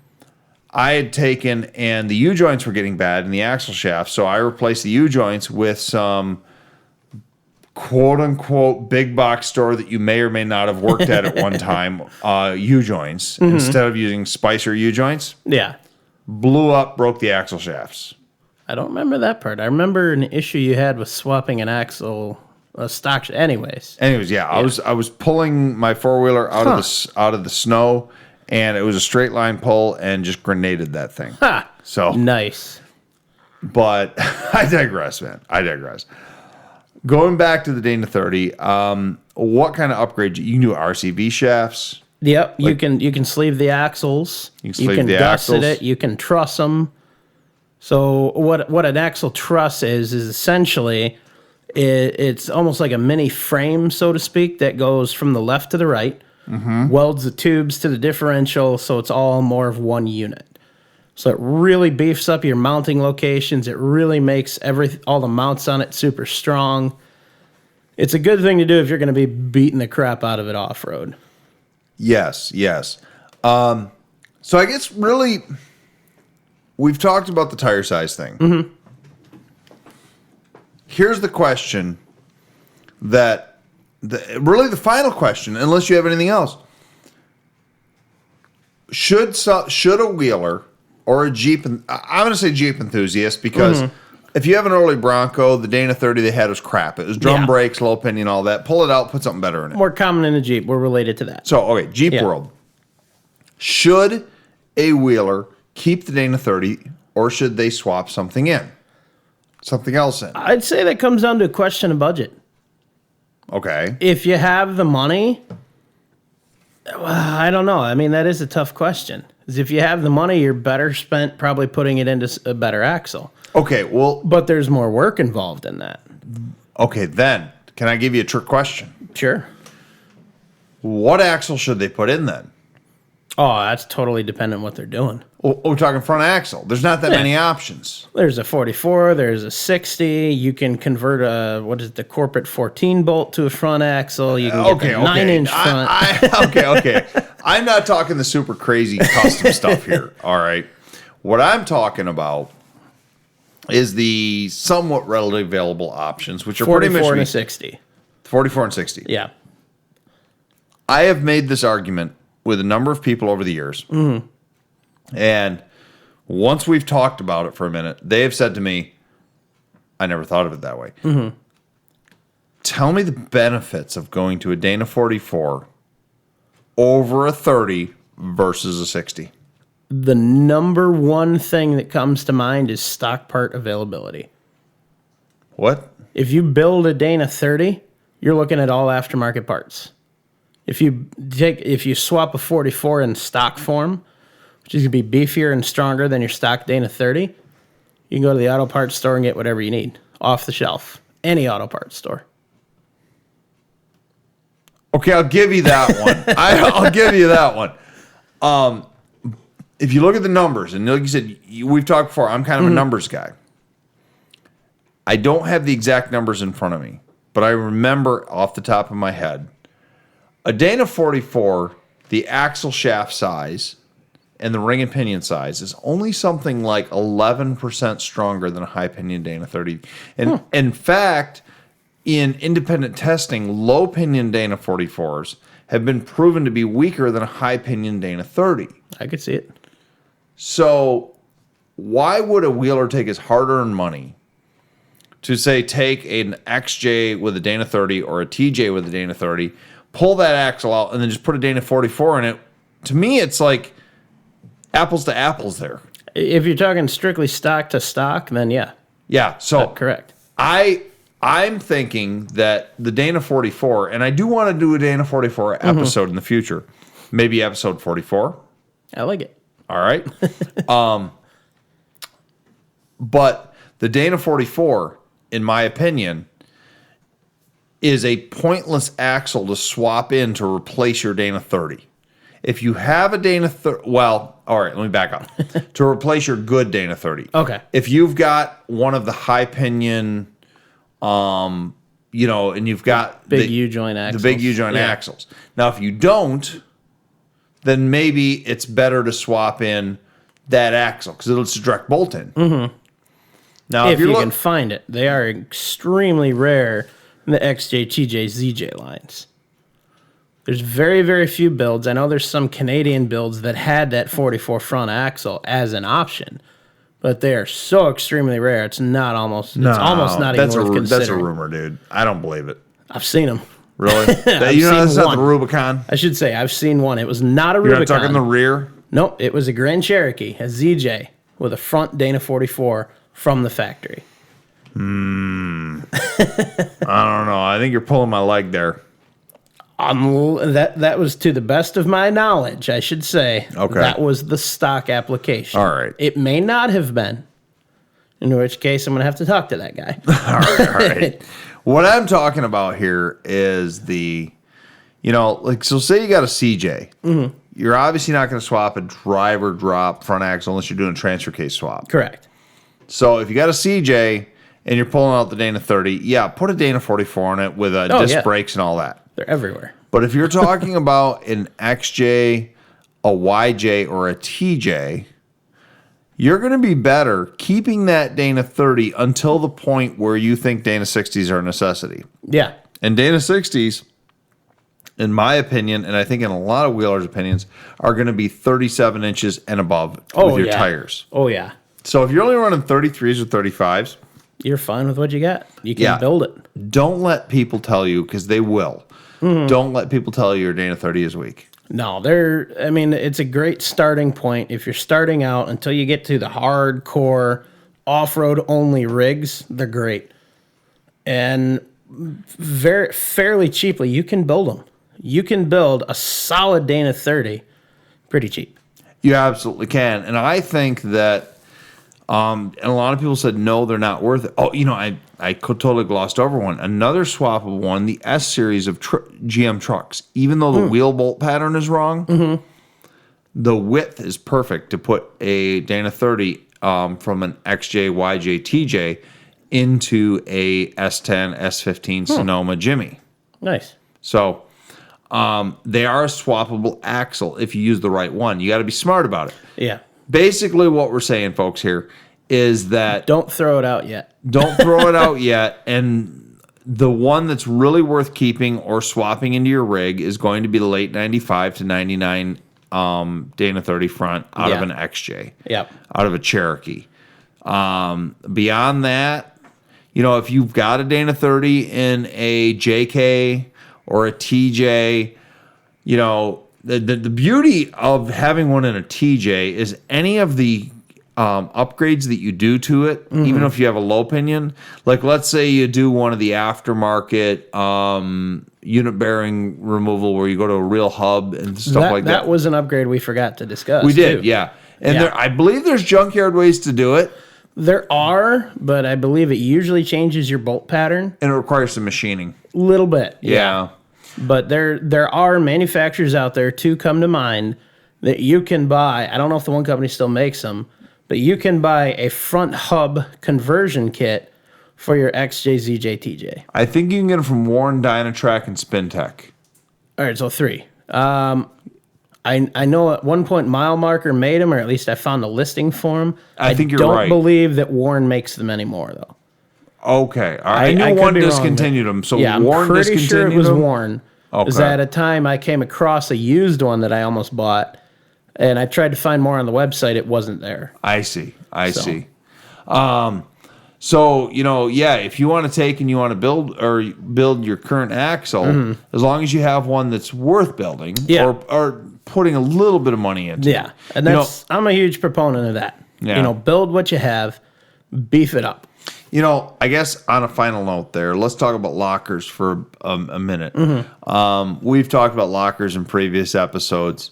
I had taken, and the U-joints were getting bad in the axle shaft, so I replaced the U-joints with some quote-unquote big box store that you may or may not have worked at one time, U-joints, instead of using Spicer U-joints.
Yeah.
Blew up, broke the axle shafts.
I don't remember that part. I remember an issue you had with swapping an axle, stock. Anyways,
yeah, I was pulling my four-wheeler out of the snow, and it was a straight line pull and just grenaded that thing.
Ha!
So
Nice.
But I digress, man. I digress. Going back to the Dana 30, what kind of upgrade? You can do RCV shafts.
Yep, you can sleeve the axles.
You can sleeve the axles.
gusset it. You can truss them. So what an axle truss is essentially it's almost like a mini frame, so to speak, that goes from the left to the right, welds the tubes to the differential, so it's all more of one unit. So it really beefs up your mounting locations. It really makes all the mounts on it super strong. It's a good thing to do if you're going to be beating the crap out of it off-road.
Yes. So I guess really, we've talked about the tire size thing. Here's the question really the final question, unless you have anything else. Should a wheeler or a Jeep, I'm going to say Jeep enthusiast, because if you have an early Bronco, the Dana 30 they had was crap. It was drum brakes, low pinion, all that. Pull it out, put something better in it.
More common in a Jeep. We're related to that.
So, okay, Jeep world. Should a wheeler keep the Dana 30, or should they swap something else in?
I'd say that comes down to a question of budget.
Okay.
If you have the money, I don't know. I mean, that is a tough question. Because if you have the money, you're better spent probably putting it into a better axle.
Okay, well...
But there's more work involved in that.
Okay, then, can I give you a trick question?
Sure.
What axle should they put in then?
Oh, that's totally dependent on what they're doing.
Oh, we're talking front axle. There's not that many options.
There's a 44, there's a 60. You can convert the corporate 14 bolt to a front axle. You can get the 9-inch front.
Okay. I'm not talking the super crazy custom stuff here. All right. What I'm talking about is the somewhat readily available options, which are pretty much
44 and a 60.
44 and 60.
Yeah.
I have made this argument with a number of people over the years. And once we've talked about it for a minute, they have said to me, I never thought of it that way. Tell me the benefits of going to a Dana 44 over a 30 versus a 60.
The number one thing that comes to mind is stock part availability.
What?
If you build a Dana 30, you're looking at all aftermarket parts. If you swap a 44 in stock form, which is going to be beefier and stronger than your stock Dana 30, you can go to the auto parts store and get whatever you need off the shelf. Any auto parts store.
Okay, I'll give you that one. I'll give you that one. If you look at the numbers, and like you said, we've talked before, I'm kind of a numbers guy. I don't have the exact numbers in front of me, but I remember off the top of my head, a Dana 44, the axle shaft size and the ring and pinion size is only something like 11% stronger than a high pinion Dana 30. And in fact, in independent testing, low pinion Dana 44s have been proven to be weaker than a high pinion Dana 30.
I could see it.
So why would a wheeler take his hard-earned money to, say, take an XJ with a Dana 30 or a TJ with a Dana 30, pull that axle out, and then just put a Dana 44 in it? To me, it's like apples to apples there.
If you're talking strictly stock to stock, then yeah.
Yeah, so
correct.
I'm thinking that the Dana 44, and I do want to do a Dana 44 episode in the future, maybe episode 44.
I like it.
All right. But the Dana 44, in my opinion, is a pointless axle to swap in to replace your Dana 30. If you have a Dana 30, well, all right, let me back up. To replace your good Dana 30.
Okay.
If you've got one of the high pinion, and you've got
Big U-joint axles.
The big U-joint axles. Now, if you don't, then maybe it's better to swap in that axle because it's a direct bolt in.
Mm-hmm.
Now,
if you can find it, they are extremely rare in the XJ, TJ, ZJ lines. There's very, very few builds. I know there's some Canadian builds that had that 44 front axle as an option, but they are so extremely rare. It's almost not even worth considering.
That's a rumor, dude. I don't believe it.
I've seen them.
Really? That's not the Rubicon?
I should say I've seen one. It was not a Rubicon.
You're not talking the rear?
Nope. It was a Grand Cherokee, a ZJ, with a front Dana 44 from the factory.
I don't know. I think you're pulling my leg there.
That was to the best of my knowledge, I should say.
Okay.
That was the stock application.
All right.
It may not have been, in which case I'm going to have to talk to that guy.
All right. What I'm talking about here is so say you got a CJ. Mm-hmm. You're obviously not going to swap a driver drop front axle unless you're doing a transfer case swap.
Correct.
So if you got a CJ and you're pulling out the Dana 30, put a Dana 44 on it with disc brakes and all that.
They're everywhere.
But if you're talking about an XJ, a YJ, or a TJ, you're going to be better keeping that Dana 30 until the point where you think Dana 60s are a necessity.
Yeah.
And Dana 60s, in my opinion, and I think in a lot of wheelers' opinions, are going to be 37 inches and above with your tires.
Oh, yeah.
So if you're only running 33s or 35s,
you're fine with what you got. You can build it.
Don't let people tell you, because they will. Mm-hmm. Don't let people tell you your Dana 30 is weak.
No, it's a great starting point. If you're starting out, until you get to the hardcore off-road only rigs, they're great. And fairly cheaply, you can build them. You can build a solid Dana 30 pretty cheap.
You absolutely can. And I think that, and a lot of people said, no, they're not worth it. Oh, I totally glossed over one. Another swappable one, the S series of GM trucks. Even though the wheel bolt pattern is wrong, the width is perfect to put a Dana 30 from an XJ, YJ, TJ into a S10, S15 Sonoma Jimmy.
Nice.
So they are a swappable axle if you use the right one. You got to be smart about it.
Yeah.
Basically, what we're saying, folks, here is that
don't throw it out yet.
Don't throw it out yet. And the one that's really worth keeping or swapping into your rig is going to be the late 95 to 99 Dana 30 front out of an XJ.
Yep.
Out of a Cherokee. Beyond that, if you've got a Dana 30 in a JK or a TJ, the beauty of having one in a TJ is any of the upgrades that you do to it, even if you have a low pinion, like let's say you do one of the aftermarket unit bearing removal where you go to a real hub and stuff like that.
That was an upgrade we forgot to discuss.
We did, yeah. And I believe there's junkyard ways to do it.
There are, but I believe it usually changes your bolt pattern.
And it requires some machining.
A little bit,
yeah.
But there are manufacturers out there, two come to mind, that you can buy. I don't know if the one company still makes them, but you can buy a front hub conversion kit for your XJ, ZJ, TJ.
I think you can get them from Warren, Dynatrack, and Spintech.
All right, so 3. I know at one point Mile Marker made them, or at least I found a listing for them.
I think you're right.
I don't believe that Warren makes them anymore, though.
Okay, all right. I knew Warren discontinued them, so
yeah,
Warren
I'm pretty
discontinued
sure it was
them?
Warren.
Okay.
Because at a time I came across a used one that I almost bought, and I tried to find more on the website. It wasn't there.
I see. So, if you want to take and you want to build your current axle, as long as you have one that's worth building or putting a little bit of money into.
Yeah. And I'm a huge proponent of that.
Yeah.
Build what you have, beef it up.
I guess on a final note there, let's talk about lockers for a minute. We've talked about lockers in previous episodes.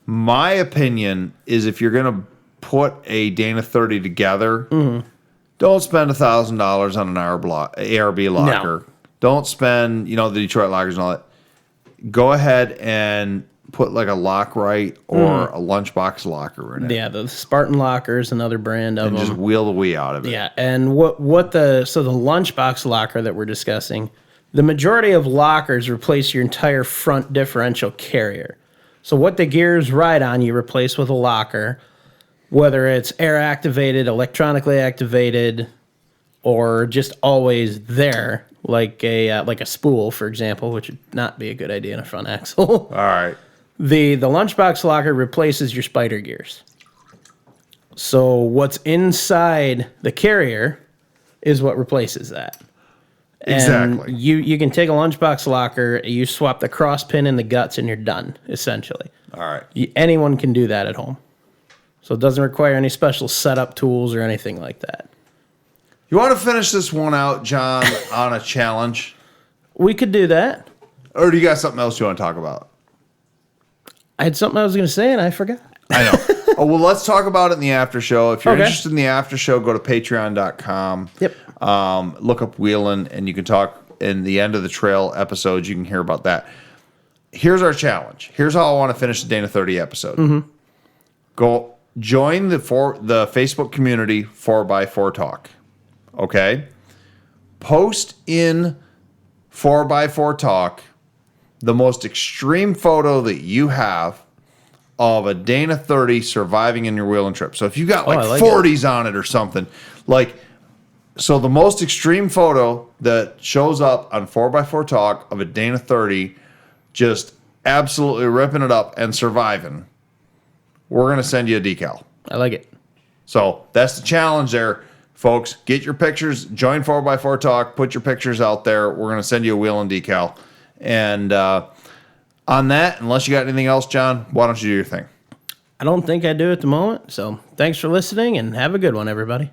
My opinion is if you're going to put a Dana 30 together, don't spend $1,000 on an ARB locker. Don't spend, the Detroit lockers and all that. Go ahead and put like a Lock-Right or a lunchbox locker in it.
Yeah, the Spartan locker is another brand of
And
them.
just wheel the wee out of it.
Yeah, and the lunchbox locker that we're discussing, the majority of lockers replace your entire front differential carrier. So what the gears ride on, you replace with a locker, whether it's air activated, electronically activated, or just always there, like a spool, for example, which would not be a good idea in a front axle.
All right.
The lunchbox locker replaces your spider gears. So what's inside the carrier is what replaces that.
Exactly.
And you can take a lunchbox locker, you swap the cross pin in the guts, and you're done, essentially.
All right.
Anyone can do that at home. So it doesn't require any special setup tools or anything like that.
You want to finish this one out, John, on a challenge?
We could do that.
Or do you got something else you want to talk about?
I had something I was going to say, and I forgot.
I know. Oh, well, let's talk about it in the after show. If you're
Okay.
interested in the after show, go to patreon.com.
Yep.
Look up Wheelin', and you can talk in the end of the trail episodes. You can hear about that. Here's our challenge. Here's how I want to finish the Dana 30 episode. Go join the Facebook community 4x4 Talk. Okay? Post in 4x4 Talk the most extreme photo that you have of a Dana 30 surviving in your wheeling trip. So if you got
I like
40s on it or something, so the most extreme photo that shows up on 4x4 Talk of a Dana 30 just absolutely ripping it up and surviving, we're going to send you a decal.
I like it.
So that's the challenge there, folks. Get your pictures, join 4x4 Talk, put your pictures out there. We're going to send you a wheeling decal. And on that, unless you got anything else, John, why don't you do your thing?
I don't think I do at the moment. So thanks for listening, and have a good one, everybody.